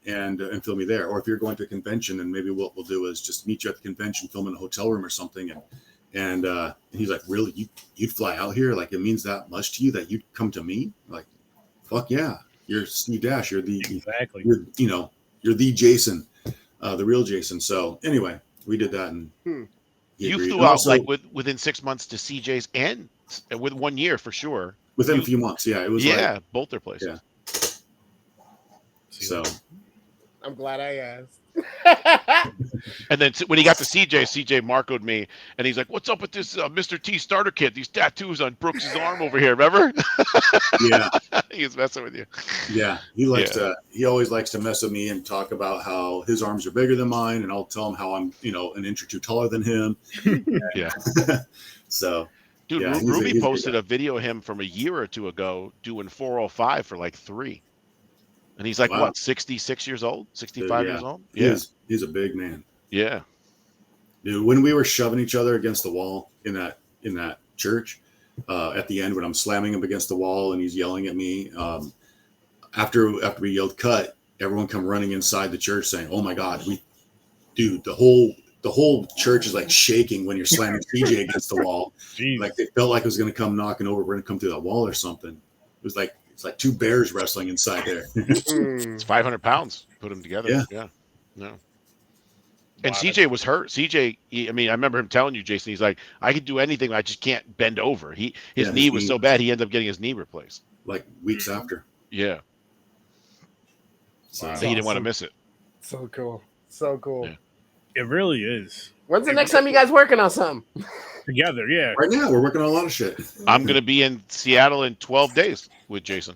and film you there. Or if you're going to a convention, then maybe what we'll do is just meet you at the convention, film in a hotel room or something. And he's like, really, you'd fly out here? Like, it means that much to you that you'd come to me? Like, fuck yeah. You're Steve Dash. You're the, exactly. You're the Jason, the real Jason. So anyway, we did that. And you flew out also, like within 6 months to CJ's and with 1 year for sure. Within a few months. Yeah. It was both their places. Yeah. So I'm glad I asked. And then when he got to CJ Marco'd me, and he's like, "What's up with this Mr. T starter kit? These tattoos on Brooks' arm over here, remember?" Yeah, he was messing with you. Yeah, he likes to. He always likes to mess with me and talk about how his arms are bigger than mine, and I'll tell him how I'm, an inch or two taller than him. Yeah. So, dude, yeah, Ruby posted a video of him from a year or two ago doing 405 for like 3. And he's like, what, 66 years old, 65 years old? Yeah. He's a big man. Yeah. Dude, when we were shoving each other against the wall in that church, at the end when I'm slamming him against the wall and he's yelling at me, after we yelled cut, everyone come running inside the church saying, "Oh my God, the whole church is like shaking when you're slamming CJ against the wall." Jeez. Like they felt like it was going to come knocking over. We're going to come through that wall or something. It was like, it's like 2 bears wrestling inside there. It's 500 pounds. Put them together. Yeah. No. And CJ was hurt. CJ, I remember him telling you, Jason, he's like, I could do anything. I just can't bend over. His knee was so bad, he ended up getting his knee replaced. Like weeks after. Yeah. So he didn't want to miss it. So cool. So cool. Yeah. It really is. When's the next time you guys working on something? Together, yeah. Right now, we're working on a lot of shit. I'm going to be in Seattle in 12 days with Jason.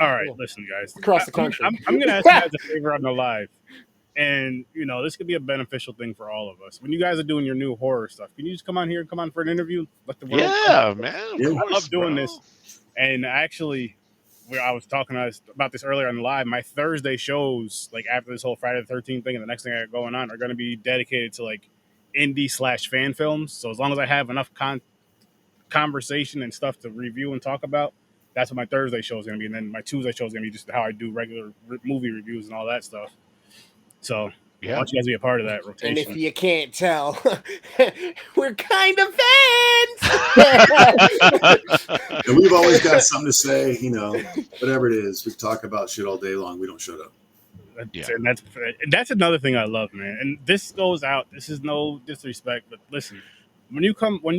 All right, listen, guys. Across the country. I'm going to ask you guys a favor on the live. And, this could be a beneficial thing for all of us. When you guys are doing your new horror stuff, can you just come on here and come on for an interview? Let the world know. Man. I love doing this. And actually, I was talking about this earlier on the live. My Thursday shows, like after this whole Friday the 13th thing and the next thing I got going on, are going to be dedicated to like indie/fan films. So as long as I have enough conversation and stuff to review and talk about, that's what my Thursday show is going to be. And then my Tuesday show is going to be just how I do regular movie reviews and all that stuff. So I Yeah. want you guys to be a part of that And rotation. if you can't tell, we're kind of fans. And we've always got something to say, you know, whatever it is. We talk about shit all day long. We don't shut up. Yeah. And that's another thing I love, man. And this goes out. This is no disrespect, but listen, when you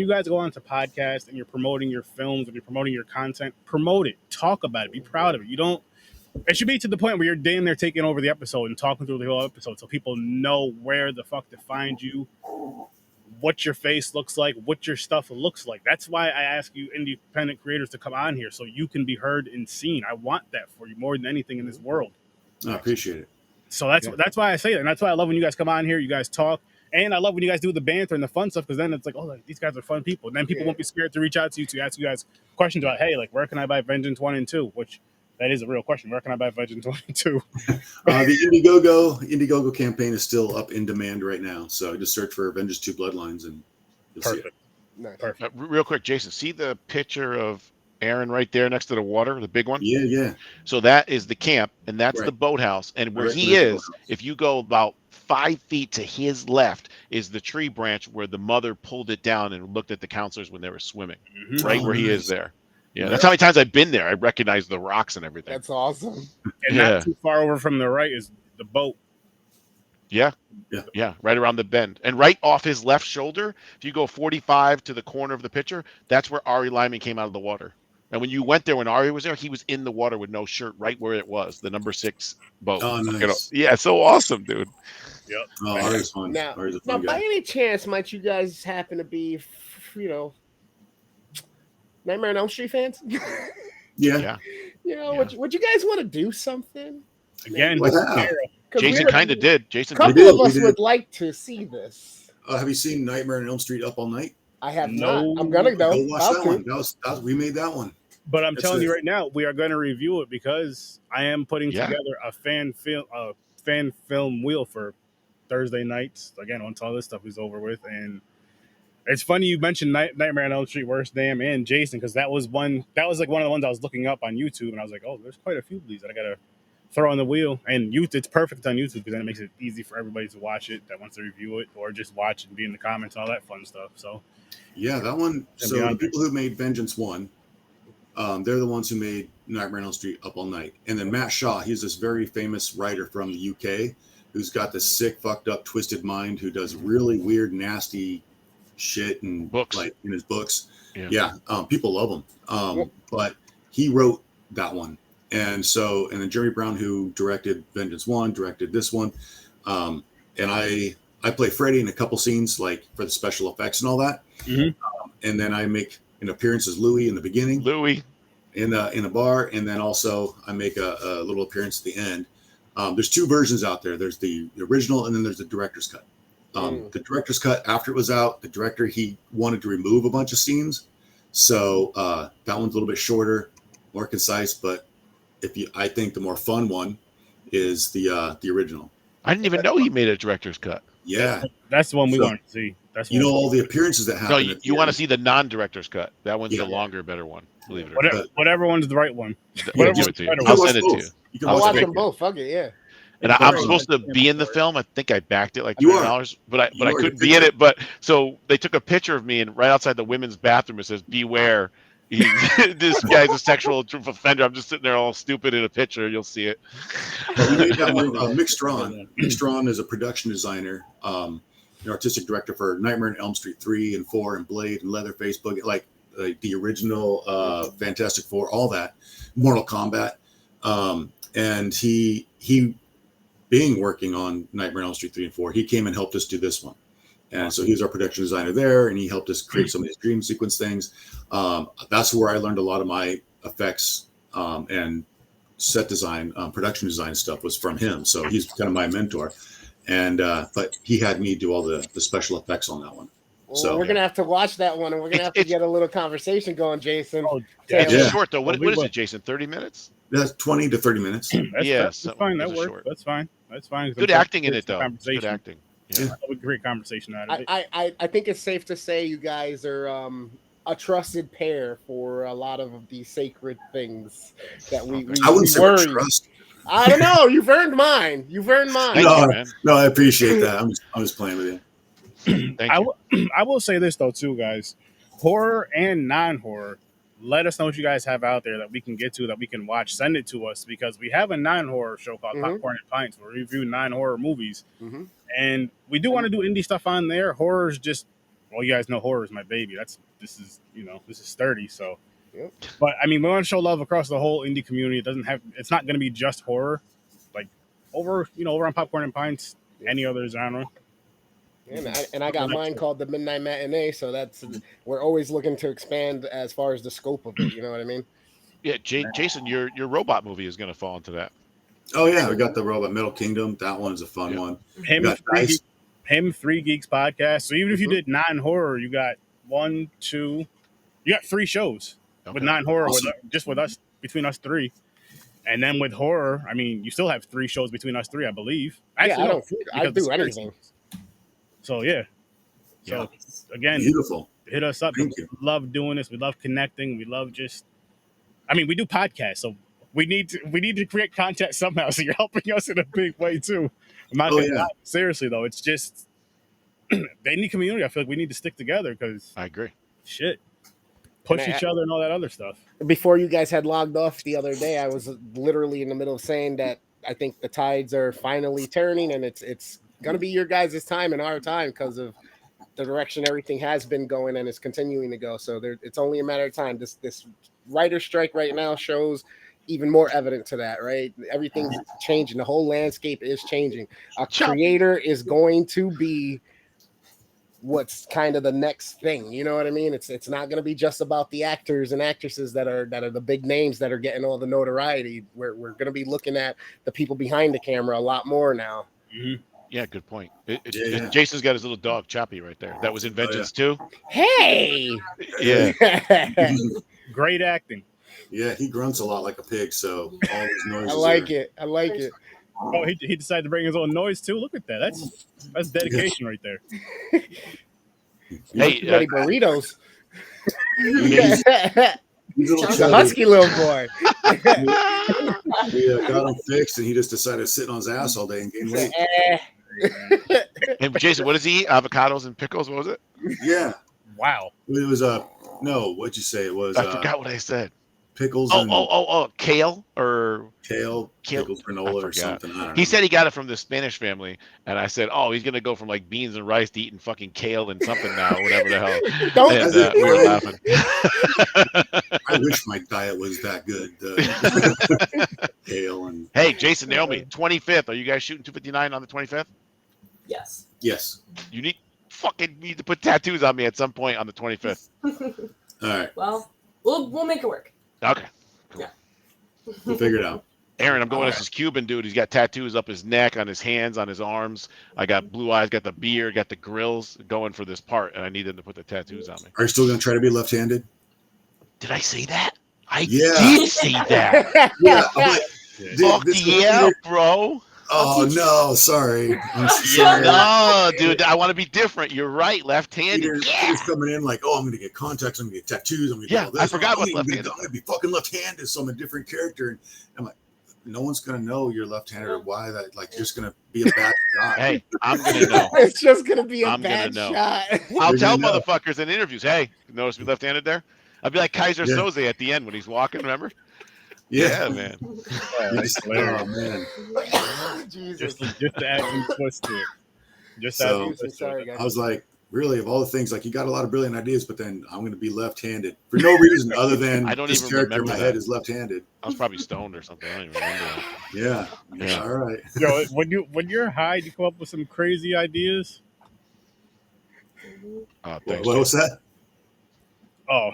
guys go onto podcasts and you're promoting your films and you're promoting your content, promote it, talk about it, be proud of it. You don't. It should be to the point where you're damn near taking over the episode and talking through the whole episode, so people know where the fuck to find you, what your face looks like, what your stuff looks like. That's why I ask you independent creators to come on here, so you can be heard and seen. I want that for you more than anything in this world. I appreciate it. So that's why I say that, and that's why I love when you guys come on here, you guys talk, and I love when you guys do the banter and the fun stuff, because then it's like, oh, like, these guys are fun people. And then people won't be scared to reach out to you to ask you guys questions about, hey, like, where can I buy Vengeance 1 and 2? Which that is a real question. Where can I buy Vengeance 1 and 2? The Indiegogo campaign is still up in demand right now. So just search for Vengeance 2 Bloodlines and you'll see it. Nice. Perfect. Real quick, Jason, see the picture of Aaron right there next to the water, the big one? Yeah. So that is the camp, and that's Right. the boathouse. And where Right, he there's the is, boathouse. if you go about 5 feet to his left, is the tree branch where the mother pulled it down and looked at the counselors when they were swimming. Mhm. Right Oh, where he nice. is there. Yeah, that's how many times I've been there. I recognize the rocks and everything. That's awesome. And Yeah. not too far over from the right is the boat. Yeah, right around the bend. And right off his left shoulder, if you go 45 to the corner of the picture, that's where Ari Lyman came out of the water. And when you went there, when Ari was there, he was in the water with no shirt, right where it was, the number 6 boat. Oh, You know? nice. Yeah, so awesome, dude. Yep. Oh, Ari's fun. Now, Ari's a now, fun by guy. any chance, might you guys happen to be, you know, Nightmare on Elm Street fans? Yeah. You know, Yeah. would you guys want to do something? Again, Like this is how? Carol. 'Cause Jason we kind of did. Jason A couple did. did, of we us did. would like to see this. Have you seen Nightmare on Elm Street Up All Night? I have No. not. I'm gonna Go though. watch About that to. one. That was we made that one. But I'm That's telling it. you right now, we are going to review it because I am putting Yeah. together a fan film wheel for Thursday nights. Again, once all this stuff is over with, and it's funny you mentioned Nightmare on Elm Street, Worst Damn, and Jason, because that was like one of the ones I was looking up on YouTube, and I was like, oh, there's quite a few of these that I gotta throw on the wheel. And it's perfect on YouTube because then it makes it easy for everybody to watch it that wants to review it, or just watch and be in the comments and all that fun stuff. So Yeah, that one. So the people who made Vengeance 1, they're the ones who made Nightmare on Elm Street Up All Night. And then Matt Shaw, he's this very famous writer from the UK who's got this sick, fucked up, twisted mind who does really weird, nasty shit and Books. like in his books. Yeah. People love him. But he wrote that one. And then Jeremy Brown, who directed Vengeance 1, directed this one. And I play Freddy in a couple scenes, like for the special effects and all that. Mhm. And then I make an appearance as Louis in the beginning Louis. in a bar, and then also I make a little appearance at the end. There's 2 versions out there. There's the original, and then there's the director's cut. The director's cut, after it was out, the director, he wanted to remove a bunch of scenes, so that one's a little bit shorter, more concise. But I think the more fun one is the original. I didn't even know he made a director's cut. Yeah, that's the one we So, want to see. That's you know all the appearances that happen. No, at the you want to end. see the non-director's cut. That one's Yeah. the longer, better one. Believe it or not. whatever one's the right one. I'll Whatever give one's it to the you. better You I'll can watch send it to both. you. You can I'll watch both. them both. Fuck it, yeah. And I'm supposed to be in the film. I think I backed it like You are. $20, but I You are. couldn't be in it. But so they took a picture of me, and right outside the women's bathroom it says "Beware." This guy's a sexual offender. I'm just sitting there all stupid in a picture. You'll see it. We made that one. Mick Strawn. Mick Strawn is a production designer, an artistic director for Nightmare on Elm Street 3 and 4 and Blade and Leatherface, like the original Fantastic Four, all that, Mortal Kombat, and he being working on Nightmare on Elm Street 3 and 4, he came and helped us do this one. And so he was our production designer there, and he helped us create some of these dream sequence things. That's where I learned a lot of my effects and set design, production design stuff was from him. So he's kind of my mentor. And but he had me do all the special effects on that one. Well, So we're gonna have to watch that one, and we're gonna have to It's- get a little conversation going, Jason. Oh, It's Yeah. short though. What We is will. it, Jason? 30 minutes? that's 20 to 30 minutes. That's something- fine. That those are works. short. That's fine. That's fine. Good acting in it though. Good Conversation. acting. Yeah. We can create conversation out of it. I think it's safe to say you guys are a trusted pair for a lot of these sacred things that we I wouldn't say worry. trust. I don't know. You've earned mine. You've earned mine. Thank No, you, man. no, I appreciate that. I'm just playing with you. Thank you. I will say this though too, guys. Horror and non-horror. Let us know what you guys have out there that we can get to, that we can watch. Send it to us because we have a non-horror show called Popcorn and Pints where we review non-horror movies. And we do want to do indie stuff on there. Horror is just, well, you guys know horror is my baby. This is sturdy. So, but I mean, we want to show love across the whole indie community. It's not going to be just horror. Like over on Popcorn and Pints, any other genre. And I got mine called the Midnight Matinee, so we're always looking to expand as far as the scope of it. You know what I mean? Yeah, Jason, your robot movie is going to fall into that. Oh yeah, we got the Robot Middle Kingdom. That one's a fun one. Him 3 Geeks podcast. So even if you did non-horror, you got 3 shows with non-horror just with us, between us 3. And then with horror, I mean, you still have 3 shows between us 3, I believe. Actually, I do anything. So yeah. So again, beautiful. Hit us up. We love doing this. We love connecting. We love we do podcasts, so we need to create content somehow. So you're helping us in a big way too. I'm not gonna lie. Seriously though, it's just the indie community. I feel like we need to stick together because I agree. Shit. Push each other and all that other stuff. Before you guys had logged off the other day, I was literally in the middle of saying that I think the tides are finally turning, and it's gonna be your guys' time and our time because of the direction everything has been going and is continuing to go. So it's only a matter of time. This writer strike right now shows even more evident to that, right? Everything's changing. The whole landscape is changing. A creator is going to be what's kind of the next thing. You know what I mean? It's not going to be just about the actors and actresses that are the big names that are getting all the notoriety. We're going to be looking at the people behind the camera a lot more now. Mm-hmm. Yeah, good point. Jason's got his little dog Choppy right there. That was in Vengeance too. Hey, yeah, great acting. Yeah, he grunts a lot like a pig, so all these noises. I like it. Oh, he decided to bring his own noise too. Look at that. That's dedication right there. Hey, burritos. He's a husky little boy. We got him fixed, and he just decided to sit on his ass all day and gain weight. Hey, Jason, what does he eat? Avocados and pickles? What was it? Yeah. Wow. It was no. What'd you say? It was. I forgot what I said. Pickles. Kale or kale, pickles, granola, or something. I don't know. He said he got it from the Spanish family, and I said, "Oh, he's gonna go from like beans and rice to eating fucking kale and something now, whatever the hell." And, we were laughing. I wish my diet was that good. Kale and. Hey, Jason, Naomi, 25th. Are you guys shooting 259 on the 25th? Yes. Yes. You need to put tattoos on me at some point on the 25th. All right. Well, we'll make it work. Okay. Cool. Yeah. We'll figure it out. Aaron, I'm going as this Cuban dude. He's got tattoos up his neck, on his hands, on his arms. I got blue eyes, got the beard, got the grills going for this part, and I need them to put the tattoos on me. Are you still going to try to be left-handed? Did I say that? I did say that. Yeah. Fuck yeah, bro. Oh, no. Sorry. I'm sorry. No, dude. I want to be different. You're right. Left-handed. Peter's coming in like, oh, I'm going to get contacts. I'm going to get tattoos. I'm going to get all this. I forgot what's left-handed. left-handed. I'm going to be fucking left-handed, so I'm a different character. And I'm like, no one's going to know you're left-handed or why that. Like, just going to be a bad shot. Hey, I'm going to know. It's just going to be a I'm bad gonna know. shot. I'll tell motherfuckers in interviews, hey, notice me left-handed there? I'll be like Kaiser Soze at the end when he's walking, remember? Yeah, man. Oh, man. Just to add some twist to it. Sorry, guys. I was like, really, of all the things, like you got a lot of brilliant ideas, but then I'm going to be left-handed for no reason other than I don't this even character in remember my that. head is left-handed. I was probably stoned or something. I don't even remember that. Yeah. All right. Yo, when you're high, you come up with some crazy ideas. Thanks, what was that? Oh.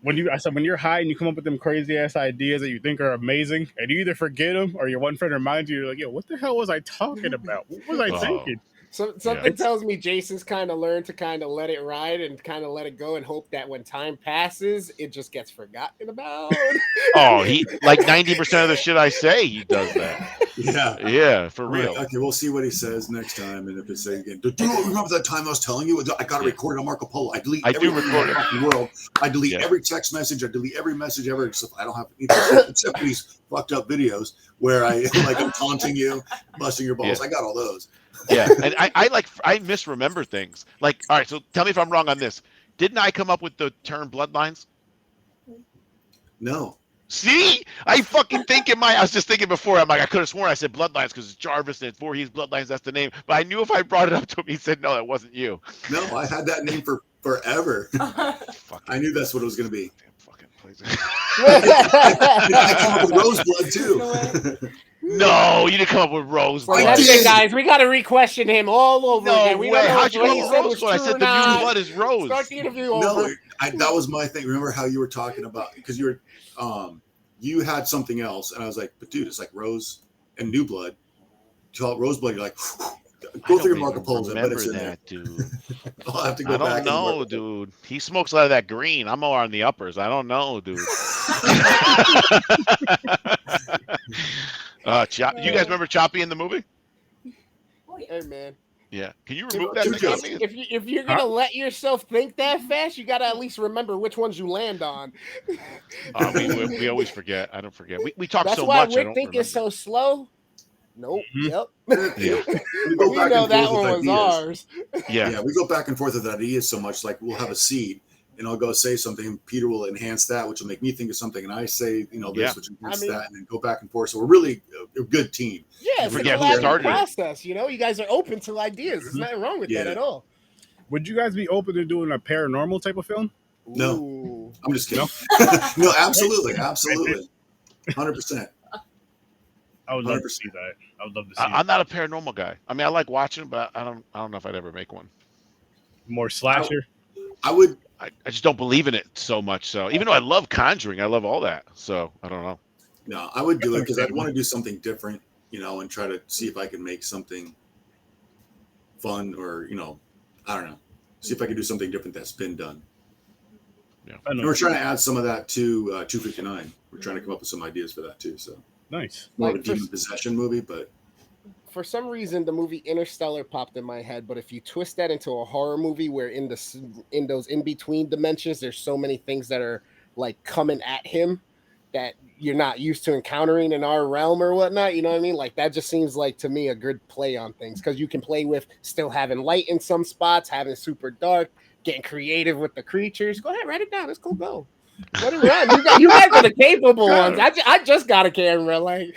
When you're high and you come up with them crazy ass ideas that you think are amazing, and you either forget them or your one friend reminds you, you're like, yo, what the hell was I talking about? What was I thinking? Something tells me Jason's kind of learned to kind of let it ride and kind of let it go and hope that when time passes, it just gets forgotten about. Oh, he like 90% of the shit I say, he does that. Yeah, for real. Right, okay, we'll see what he says next time, and if it's again, do you remember that time I was telling you I got to record on Marco Polo? I delete every record in the world. I delete every text message. I delete every message ever. Except I don't have except these fucked up videos where I'm taunting you, busting your balls. I got all those. Yeah, and I misremember things. Like, all right, so tell me if I'm wrong on this. Didn't I come up with the term bloodlines? No. See, I fucking think I was just thinking before. I'm like, I could have sworn I said bloodlines because it's Jarvis and it's Voorhees Bloodlines. That's the name. But I knew if I brought it up to him, he said no, that wasn't you. No, I had that name for forever. I knew that's what it was going to be. Damn fucking place. I came up with Roseblood too. No, you didn't come up with Roseblood. Well, that's it, guys. We got to re-question him all over again. We don't know how'd you what come he up said with was Roseblood? I true said or the new not. blood is rose. Start the interview over. No, that was my thing. Remember how you were talking about because you were you had something else, and I was like, but dude, it's like rose and new blood. You call it Roseblood, you're like, go figure Marco Polo's. I bet it's in there, dude. I'll have to go I back. don't know, dude. He smokes a lot of that green. I'm more on the uppers. I don't know, dude. You guys remember Choppy in the movie? Oh, yeah. Hey, man. Yeah. Can you remove that? If you're gonna let yourself think that fast, you gotta at least remember which ones you land on. We always forget. I don't forget. We talk That's so why much. Rick think is so slow. Nope. Yep. Yeah. We know that one was ours. Yeah, we go back and forth with ideas so much. Like we'll have a seed, and I'll go say something, and Peter will enhance that, which will make me think of something, and I say, this, which enhances that, and then go back and forth. So we're really a good team. Yeah, it's a collaborative process. You guys are open to ideas. There's nothing wrong with that at all. Would you guys be open to doing a paranormal type of film? No. Ooh. I'm just kidding. No, absolutely, 100%. I would love to see that. I would love to see. I'm not a paranormal guy. I mean, I like watching, but I don't know if I'd ever make one. More slasher. I would. I just don't believe in it so much. So even though I love Conjuring, I love all that. So I don't know. No, I would do it because I'd want to do something different, and try to see if I can make something fun or, I don't know, see if I can do something different that's been done. Yeah. And we're trying to add some of that to 259. We're trying to come up with some ideas for that too. So nice. More of a demon possession movie, but for some reason the movie Interstellar popped in my head. But if you twist that into a horror movie, where in those in between dimensions, there's so many things that are like coming at him that you're not used to encountering in our realm or whatnot. You know what I mean? Like that just seems like to me a good play on things because you can play with still having light in some spots, having super dark, getting creative with the creatures. Go ahead, write it down. It's cool. Go. Let it run. You guys are the capable ones. I just got a camera. Like,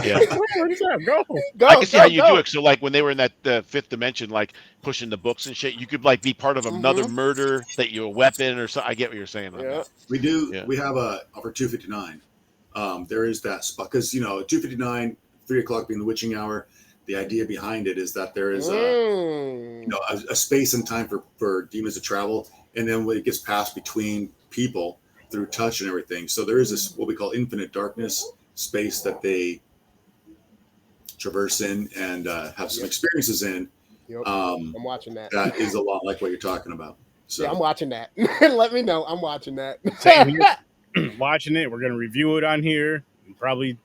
yeah. Go. I can see how you do it. So, like, when they were in that fifth dimension, like pushing the books and shit, you could like be part of another murder that you're a weapon or something. I get what you're saying. Yeah. We do. Yeah. We have for 259. There is that spot because 259, 3 o'clock being the witching hour. The idea behind it is that there is a space and time for demons to travel, and then when it gets passed between people through touch and everything. So there is this what we call infinite darkness space that they traverse in and have some experiences in. Yep. I'm watching that. That is a lot like what you're talking about. So yeah, I'm watching that. Let me know. I'm watching that. Watching it. We're gonna review it on here. And probably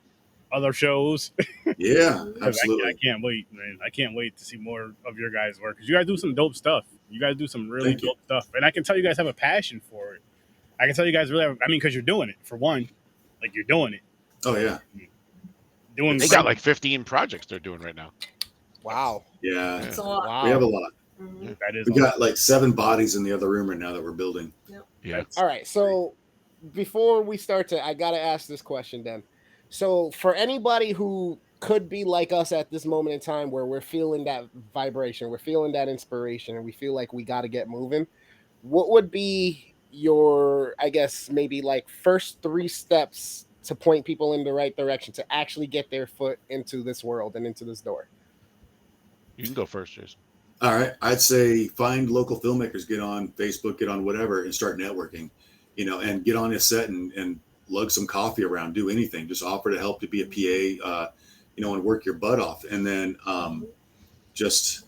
other shows. Yeah, absolutely. I can't wait, man. I can't wait to see more of your guys' work because you guys do some dope stuff. You guys do some really dope stuff, and I can tell you guys have a passion for it. I can tell you guys really have, because you're doing it for one, like you're doing it. Oh yeah, they got like 15 projects they're doing right now. Wow. Yeah, that's a lot. Wow. We have a lot. Mm-hmm. That is. We got like 7 bodies in the other room right now that we're building. Yep. Yeah. All right. So before we start I gotta ask this question then. So for anybody who could be like us at this moment in time where we're feeling that vibration, we're feeling that inspiration, and we feel like we got to get moving, what would be your, I guess, maybe like first 3 steps to point people in the right direction to actually get their foot into this world and into this door? You can go first, Jason. All right. I'd say find local filmmakers, get on Facebook, get on whatever, and start networking, and get on a set and lug some coffee around, do anything, just offer to help to be a PA, and work your butt off. And then just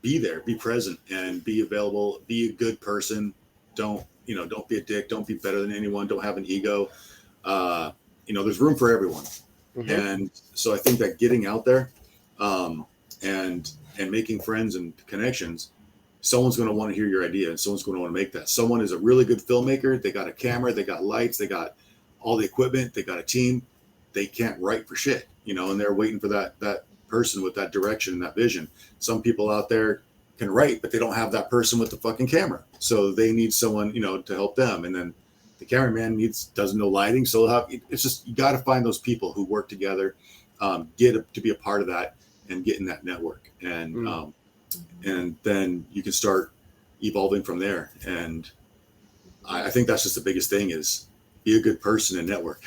be there, be present, and be available. Be a good person. Don't be a dick. Don't be better than anyone. Don't have an ego. There's room for everyone. Mhm. And so I think that getting out there, and making friends and connections, someone's going to want to hear your idea, and someone's going to want to make that. Someone is a really good filmmaker. They got a camera, they got lights, they got all the equipment, they got a team. They can't write for shit, and they're waiting for that person with that direction and that vision. Some people out there can write, but they don't have that person with the fucking camera. So they need someone, to help them. And then the cameraman doesn't know lighting. So it's just, you got to find those people who work together, get to be a part of that and get in that network. And, and then you can start evolving from there. And I think that's just the biggest thing is be a good person and network.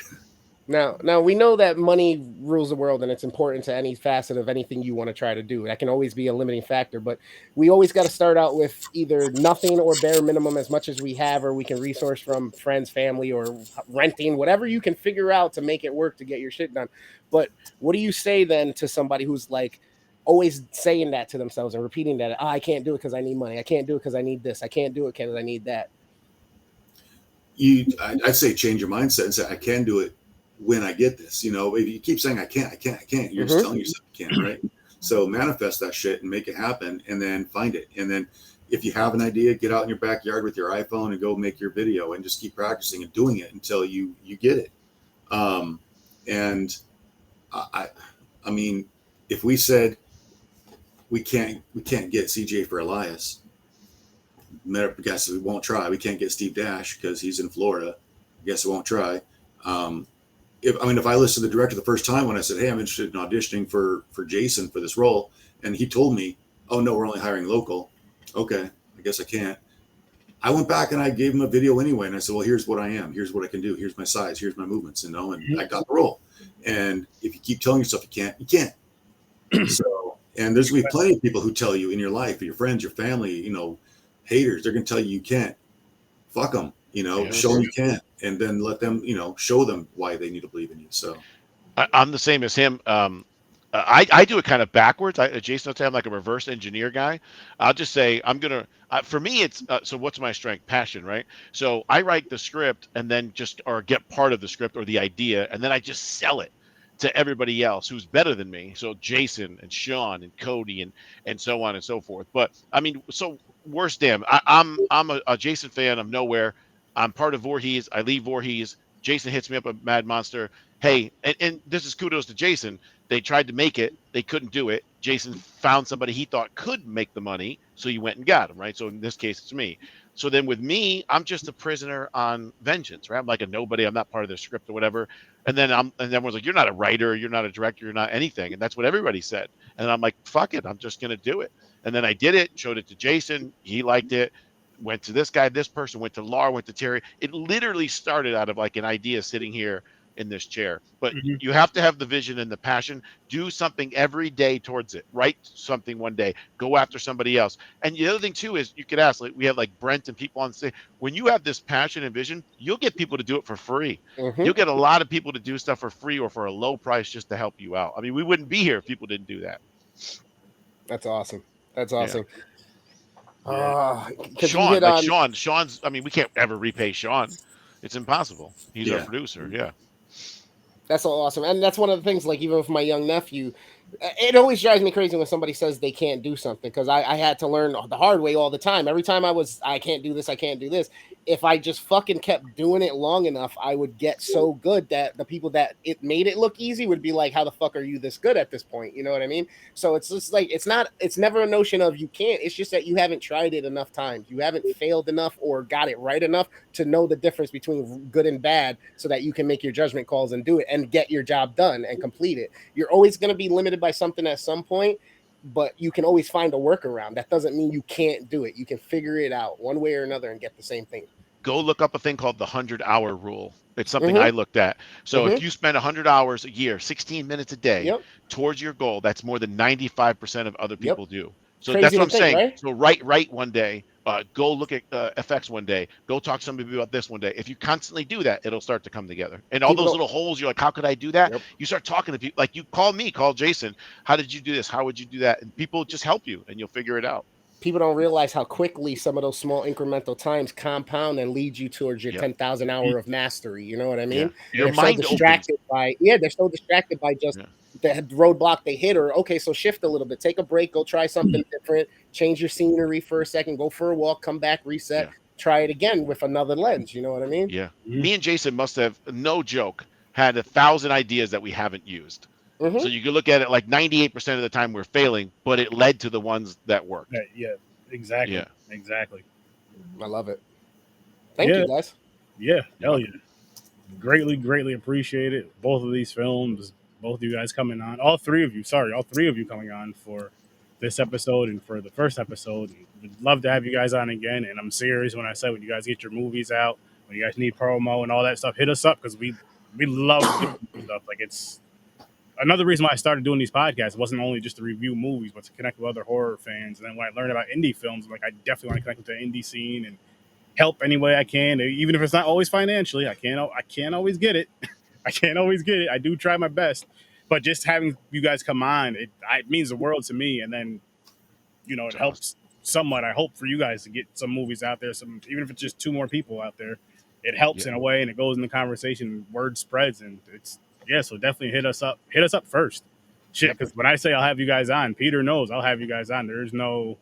Now we know that money rules the world, and it's important to any facet of anything you want to try to do. That can always be a limiting factor, but we always got to start out with either nothing or bare minimum as much as we have, or we can resource from friends, family, or renting, whatever you can figure out to make it work to get your shit done. But what do you say then to somebody who's like always saying that to themselves and repeating that, I can't do it because I need money. I can't do it because I need this. I can't do it because I need that. I'd say change your mindset and say, I can do it when I get this. If you keep saying I can't, you're just telling yourself you can't, right? So manifest that shit and make it happen, and then find it. And then if you have an idea, get out in your backyard with your iPhone and go make your video and just keep practicing and doing it until you get it. And I mean, if we said we can't get CJ for Elias, I guess we won't try. We can't get Steve Dash because he's in Florida. I guess we won't try. If I listened to the director the first time when I said, hey, I'm interested in auditioning for Jason for this role, and he told me, oh no, we're only hiring local. Okay, I guess I can't. I went back and I gave him a video anyway, and I said, well, here's what I am. Here's what I can do. Here's my size. Here's my movements, and I got the role. And if you keep telling yourself you can't, you can't. So, and there's going to be plenty of people who tell you in your life, your friends, your family, haters, they're going to tell you can't. Fuck them, show them you can't. And then let them, show them why they need to believe in you. So I'm the same as him. I do it kind of backwards. Jason will say I'm like a reverse engineer guy. I'll just say for me, it's so what's my strength? Passion, right? So I write the script and then or get part of the script or the idea, and then I just sell it to everybody else who's better than me. So Jason and Sean and Cody and so on and so forth. But I mean, so worst damn, I'm a Jason fan of nowhere. I'm part of Voorhees. I leave Voorhees. Jason hits me up at Mad Monster. Hey, and this is kudos to Jason. They tried to make it. They couldn't do it. Jason found somebody he thought could make the money, so he went and got him, right? So in this case, it's me. So then with me, I'm just a prisoner on vengeance, right? I'm like a nobody. I'm not part of the script or whatever. And then everyone's like, you're not a writer. You're not a director. You're not anything. And that's what everybody said. And I'm like, fuck it. I'm just going to do it. And then I did it, showed it to Jason. He liked it. Went to this guy, this person, went to Laura, went to Terry. It literally started out of like an idea sitting here in this chair. But you have to have the vision and the passion. Do something every day towards it. Write something one day. Go after somebody else. And the other thing too is you could ask, like we have like Brent and people on stage. When you have this passion and vision, you'll get people to do it for free. You'll get a lot of people to do stuff for free or for a low price just to help you out. I mean, we wouldn't be here if people didn't do that. That's awesome. That's awesome. Yeah. Sean, Sean's, I mean, we can't ever repay Sean. It's impossible. He's our producer. Yeah. That's all awesome. And that's one of the things, like, even with my young nephew, it always drives me crazy when somebody says they can't do something, because I had to learn the hard way all the time. Every time I can't do this, I can't do this. If I just fucking kept doing it long enough, I would get so good that the people that it made it look easy would be like, how the fuck are you this good at this point? You know what I mean? So it's just like, it's never a notion of you can't. It's just that you haven't tried it enough times. You haven't failed enough or got it right enough to know the difference between good and bad, so that you can make your judgment calls and do it and get your job done and complete it. You're always going to be limited by something at some point, but you can always find a workaround. That doesn't mean you can't do it. You can figure it out one way or another and get the same thing. Go look up a thing called the 100-hour rule. It's something I looked at. So if you spend 100 hours a year, 16 minutes a day towards your goal, that's more than 95% of other people do. So that's what I'm saying. Right? So write one day Go look at FX one day. Go talk to somebody about this one day. If you constantly do that, it'll start to come together. And all People those don't- little holes, you're like, how could I do that? Yep. You start talking to people. Like you call me, call Jason. How did you do this? How would you do that? And people just help you, and you'll figure it out. People don't realize how quickly some of those small incremental times compound and lead you towards your Yep. 10,000 hour of mastery. You know what I mean? Your They're mind so opens. distracted by they're so distracted by just Yeah. the roadblock they hit, or okay, so shift a little bit, take a break, go try something different, change your scenery for a second, go for a walk, come back, reset, Yeah. try it again with another lens. You know what I mean? Yeah. Mhm. Me and Jason must have, no joke, had 1,000 ideas that we haven't used. Mhm. So you can look at it like 98% of the time we're failing, but it led to the ones that worked. Yeah, exactly. Yeah. Exactly. I love it. Thank Yeah. you, guys. Yeah, hell yeah. Greatly appreciate it. Both of these films, both of you guys coming on. All three of you coming on for this episode and for the first episode. And we'd love to have you guys on again. And I'm serious when I say when you guys get your movies out, when you guys need promo and all that stuff, hit us up because we love doing stuff. Like it's another reason why I started doing these podcasts. It wasn't only just to review movies, but to connect with other horror fans. And then when I learned about indie films, I'm like, I definitely want to connect with the indie scene and help any way I can, even if it's not always financially. I can't always get it. I can't always get it. I do try my best, but just having you guys come on, it means the world to me. And then, it helps somewhat. I hope for you guys to get some movies out there. Even if it's just 2 more people out there, it helps in a way, and it goes in the conversation. Word spreads, and so definitely hit us up. Hit us up first, shit. Because when I say I'll have you guys on, Peter knows I'll have you guys on. There's no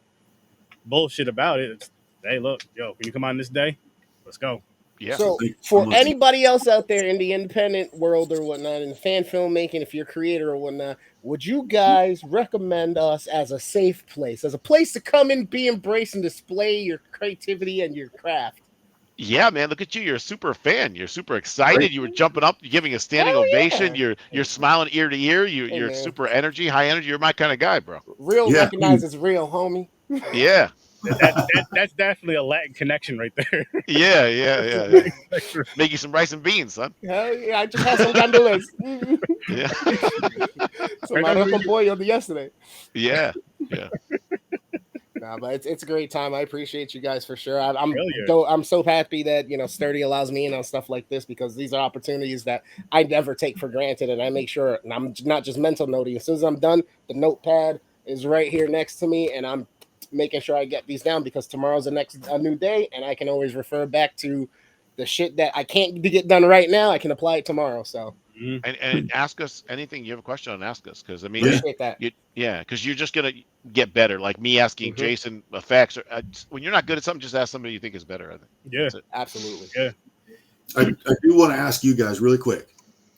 bullshit about it. It's, hey, look, can you come on this day? Let's go. Yeah. So Thank you so for much. anybody else out there in the independent world or whatnot, in fan filmmaking, if you're a creator or whatnot, would you guys recommend us as a safe place, as a place to come and be embraced and display your creativity and your craft? Yeah, man, look at you. You're a super fan. You're super excited. Right. You were jumping up, giving a standing Hell ovation. yeah. You're smiling ear to ear. You're man. super energy, high energy. You're my kind of guy, bro. Real Yeah. recognizes real, homie. Yeah. That's definitely a Latin connection right there. Yeah. Make you some rice and beans, son. Hell yeah, I just had some gandules. Yeah. Some arroz con pollo yesterday. Yeah. Nah, but it's a great time. I appreciate you guys for sure. I'm Hell yeah. I'm so happy that Sturdy allows me in on stuff like this, because these are opportunities that I never take for granted, and I make sure, and I'm not just mental noting. As soon as I'm done, the notepad is right here next to me, and I'm making sure I get these down, because tomorrow's a new day, and I can always refer back to the shit that I can't get done right now. I can apply it tomorrow. So And ask us anything you have a question on. Ask us, because I mean, appreciate that. because you're just gonna get better. Like me asking Jason effects, or when you're not good at something, just ask somebody you think is better. I think. Yeah, That's it. Absolutely. Yeah. I do want to ask you guys really quick.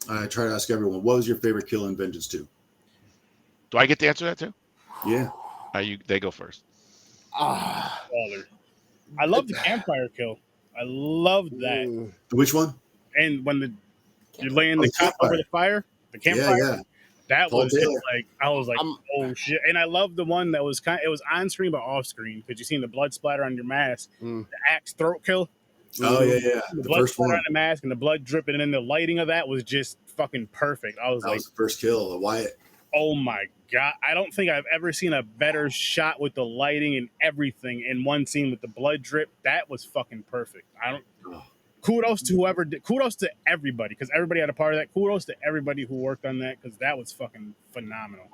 I try to ask everyone, what was your favorite kill in Vengeance 2? Do I get to answer that too? Yeah. They go first. Baller. I love the campfire kill. I loved that. Which one? And when you're laying the top over the fire, the campfire, Yeah. that Paul was just Taylor. like, I was like, oh shit. And I love the one that was it was on screen but off screen, because you seen the blood splatter on your mask. The axe throat kill. Oh yeah. The The blood first splatter one. on the mask and the blood dripping, and then the lighting of that was just fucking perfect. I was That like, was the first kill. Wyatt. oh my god, I don't think I've ever seen a better shot with the lighting and everything in one scene with the blood drip. That was fucking perfect. Kudos to whoever did. Kudos to everybody, because everybody had a part of that. Kudos to everybody who worked on that, because that was fucking phenomenal.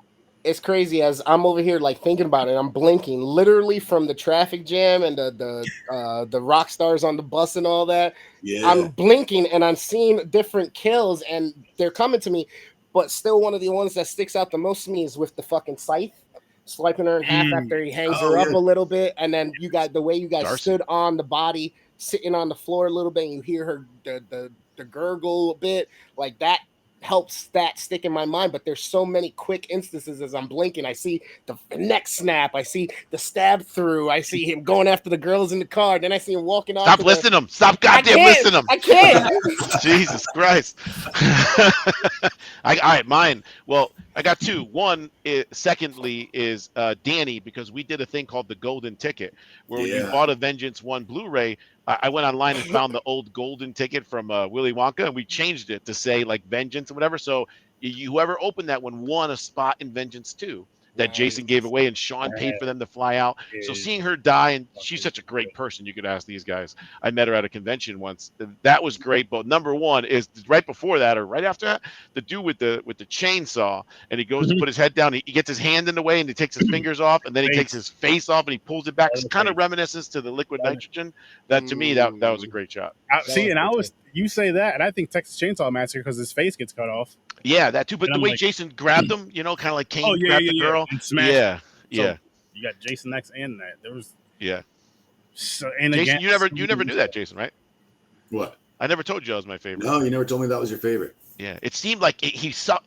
It's crazy as I'm over here like thinking about it. I'm blinking literally from the traffic jam and the rock stars on the bus and all that. Yeah. I'm blinking and I'm seeing different kills and they're coming to me, but still one of the ones that sticks out the most to me is with the fucking scythe, swiping her in half after he hangs her up a little bit, and then you got the way you guys Darcy. stood on the body, sitting on the floor a little bit, and you hear her the gurgle a bit, like that helps that stick in my mind. But there's so many quick instances as I'm blinking. I see the neck snap, I see the stab through, I see him going after the girls in the car, then I see him walking off. Stop listening to him. Stop goddamn listening to him. I can't. Jesus Christ. All right, mine. Well, I got two. One, secondly, is Danny, because we did a thing called the Golden Ticket, where when you bought a Vengeance 1 Blu-ray, I went online and found the old golden ticket from Willy Wonka, and we changed it to say like Vengeance or whatever. So whoever opened that one won a spot in Vengeance 2. that Jason gave away, and Sean paid for them to fly out. So seeing her die, and she's such a great person. You could ask these guys. I met her at a convention once. That was great. But number one is right before that or right after that, the dude with the chainsaw, and he goes to put his head down. He gets his hand in the way, and he takes his fingers off, and then he takes his face off, and he pulls it back. It's kind of reminiscent to the liquid nitrogen. That to me, that was a great shot. You say that, and I think Texas Chainsaw Massacre because his face gets cut off. Yeah, that too. But And the I'm way like- Jason grabbed him, kind of like Kane grabbed the girl. And smashed Yeah, him. yeah, So you got Jason X and that. There was yeah. so, and Jason, again, you never knew that, Jason, right? What? I never told you that was my favorite. No, you never told me that was your favorite. Yeah, it seemed like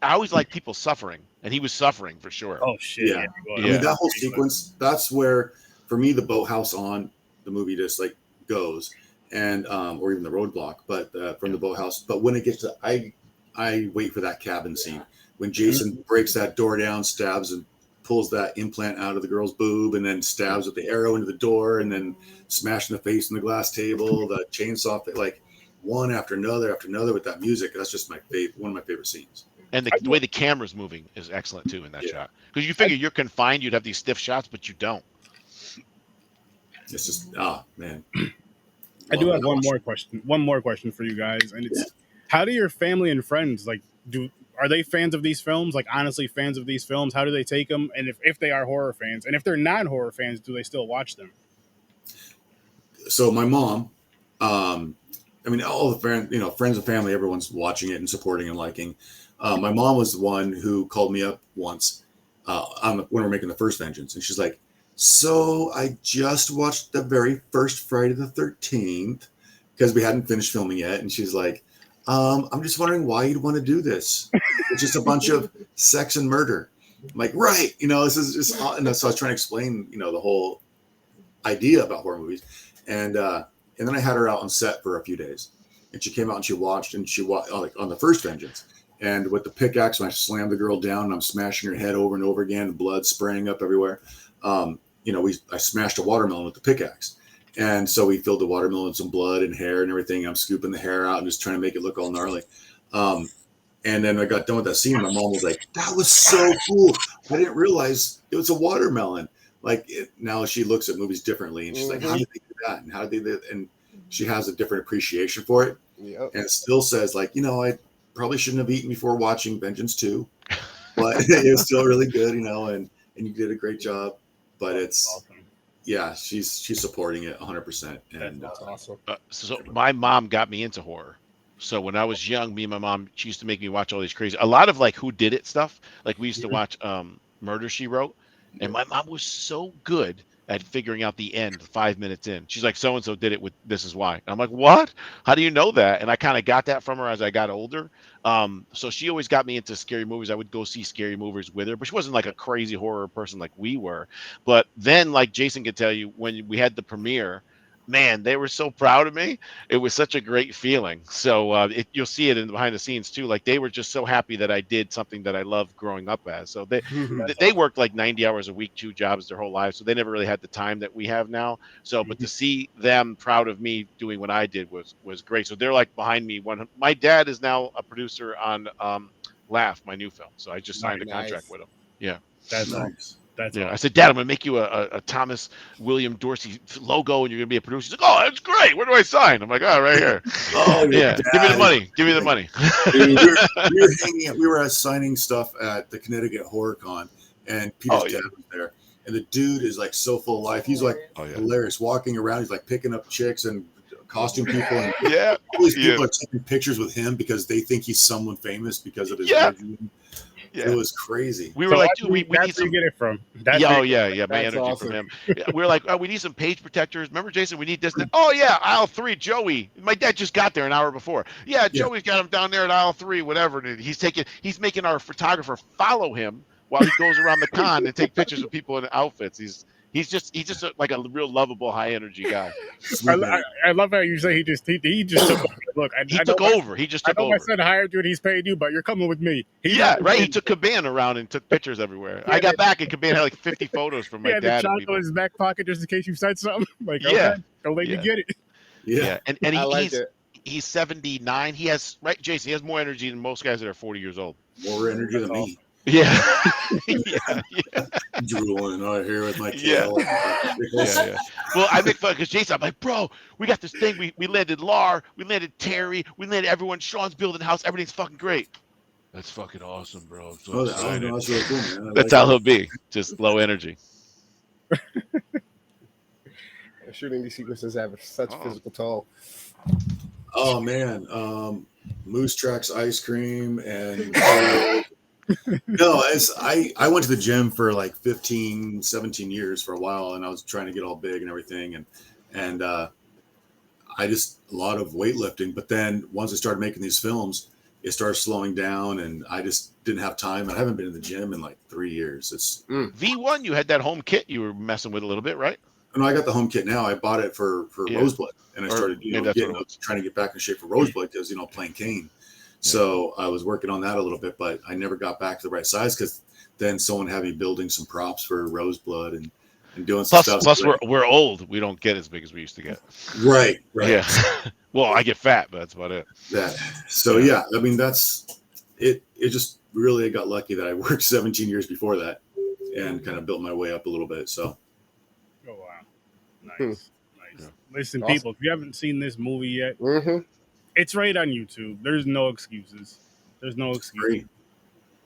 I always like people suffering, and he was suffering for sure. Oh shit! Yeah. Yeah. I mean, that whole sequence, that's where, for me, the boathouse on the movie just like goes, and or even the roadblock, but from the boathouse. But when it gets to, I wait for that cabin scene when Jason breaks that door down, stabs and pulls that implant out of the girl's boob, and then stabs with the arrow into the door, and then smashing the face in the glass table, the chainsaw, like one after another with that music. That's just one of my favorite scenes. And the way the camera's moving is excellent too in that shot. Because you figure you're confined, you'd have these stiff shots, but you don't. It's just man. I do have one more question for you guys, and it's how do your family and friends are they fans of these films? Like honestly, fans of these films? How do they take them? And if they are horror fans, and if they're not horror fans, do they still watch them? So my mom, I mean, all the friends and family, everyone's watching it and supporting and liking. My mom was the one who called me up once when we were making the first Vengeance, and she's like, "So I just watched the very first Friday the 13th because we hadn't finished filming yet," and she's like, "I'm just wondering why you'd want to do this. It's just a bunch of sex and murder." I'm like, right, this is just, and so I was trying to explain, the whole idea about horror movies, and then I had her out on set for a few days, and she came out and she watched like on the first Vengeance, and with the pickaxe, when I slammed the girl down and I'm smashing her head over and over again, and blood spraying up everywhere. I smashed a watermelon with the pickaxe, and so we filled the watermelon with some blood and hair and everything. I'm scooping the hair out and just trying to make it look all gnarly. And then I got done with that scene. My mom was like, "That was so cool. I didn't realize it was a watermelon." Now she looks at movies differently, and she's like, "How did they do that? And how did they do?" And she has a different appreciation for it. Yep. And it still says I probably shouldn't have eaten before watching Vengeance 2, but it was still really good, and you did a great job. But it's awesome. She's supporting it 100%. And that's awesome. So my mom got me into horror. So when I was young, me and my mom, she used to make me watch all these a lot of who did it stuff. Like we used to watch Murder, She Wrote. And my mom was so good at figuring out the end 5 minutes in. She's like, so-and-so did it with This Is Why. And I'm like, what? How do you know that? And I kind of got that from her as I got older. So she always got me into scary movies. I would go see scary movies with her, but she wasn't like a crazy horror person like we were. But then, like Jason could tell you, when we had the premiere, man, they were so proud of me. It was such a great feeling. So you'll see it in the behind the scenes too. Like they were just so happy that I did something that I loved growing up as. So they worked like 90 hours a week, 2 jobs their whole lives. So they never really had the time that we have now. So, but to see them proud of me doing what I did was great. So they're like behind me. My dad is now a producer on Laugh, my new film. So I just signed a contract with him. Yeah. That's nice. I said, Dad, I'm gonna make you a Thomas William Dorsey logo, and you're gonna be a producer. He's like, "Oh, that's great. Where do I sign?" I'm like, "Oh, right here." Yeah, give me the money. Give me the money. Dude, we were signing stuff at the Connecticut Horror Con, and Peter's dad was there. And the dude is like so full of life. He's like hilarious, walking around. He's like picking up chicks and costume people, and all these people are taking pictures with him because they think he's someone famous because of his vision. Yeah. It was crazy. We were like, dude, we need some. Get it from. My energy awesome. From him. We were like, we need some page protectors. Remember, Jason? We need this. Oh yeah, aisle 3, Joey. My dad just got there an hour before. Yeah, Joey's got him down there at aisle 3, whatever. And he's making our photographer follow him while he goes around the con and take pictures of people in outfits. He's just like a real lovable, high energy guy. I love how you say he just took over. Look, he took over. He just took over. My son hired you and he's paid you, but you're coming with me. He took Caban around and took pictures everywhere. I got back and Caban had like 50 photos from my dad. The chocolate in his back pocket just in case you said something. Like, don't let you get it. Yeah. And he's 79. He has Jason. He has more energy than most guys that are 40 years old. More energy than me. Yeah. Yeah. Yeah. Drooling out here with my Yeah. kale. Yeah. Well, I make fun because Jason, I'm like, bro, we got this thing. We landed Lar, we landed Terry, we landed everyone. Sean's building a house. Everything's fucking great. That's fucking awesome, bro. I'm so Oh, excited. no, that's really cool, man. I That's like how it. he'll be. Just low energy. Shooting these sequences have such physical toll. Oh man, Moose Tracks ice cream and no, I went to the gym for like 15, 17 years for a while, and I was trying to get all big and everything, and I just a lot of weightlifting. But then once I started making these films, it started slowing down, and I just didn't have time. I haven't been in the gym in like 3 years. It's V1, you had that home kit you were messing with a little bit, right? No, I got the home kit now. I bought it for Yeah. Roseblood, and I Or started maybe that's what it was. trying to get back in shape for Roseblood because playing Kane. So I was working on that a little bit, but I never got back to the right size because then someone had me building some props for Roseblood and doing some stuff. Plus we're old. We don't get as big as we used to get. Right. Yeah. Well, I get fat, but that's about it. That. So yeah, I mean that's it. It just really got lucky that I worked 17 years before that and kind of built my way up a little bit. So. Oh wow, nice. Yeah. Listen, Awesome. people, if you haven't seen this movie yet, Mm-hmm. it's right on YouTube. There's no excuses. There's no excuses. Great.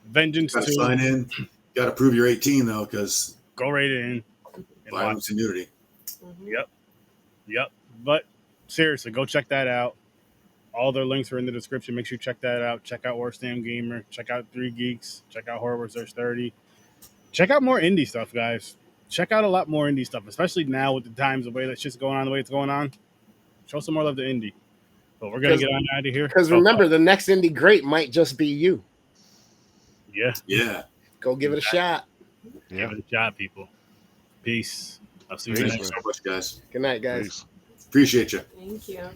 Vengeance Got to 2. sign in. Got to prove you're 18 though, because Go right in. And violence and nudity. Yep. But seriously, go check that out. All their links are in the description. Make sure you check that out. Check out Worst Damn Gamer. Check out 3 Geeks. Check out Horror Research 30. Check out more indie stuff, guys. Check out a lot more indie stuff, especially now with the times, the way that shit's going on, the way it's going on. Show some more love to indie. But we're going to get on out of here. Because remember, the next indie great might just be you. Yeah. Go give it a shot. Yeah. Give it a shot, people. Peace. I'll see you Peace, next Thanks so much, guys. Good night, guys. Peace. Appreciate you. Thank you.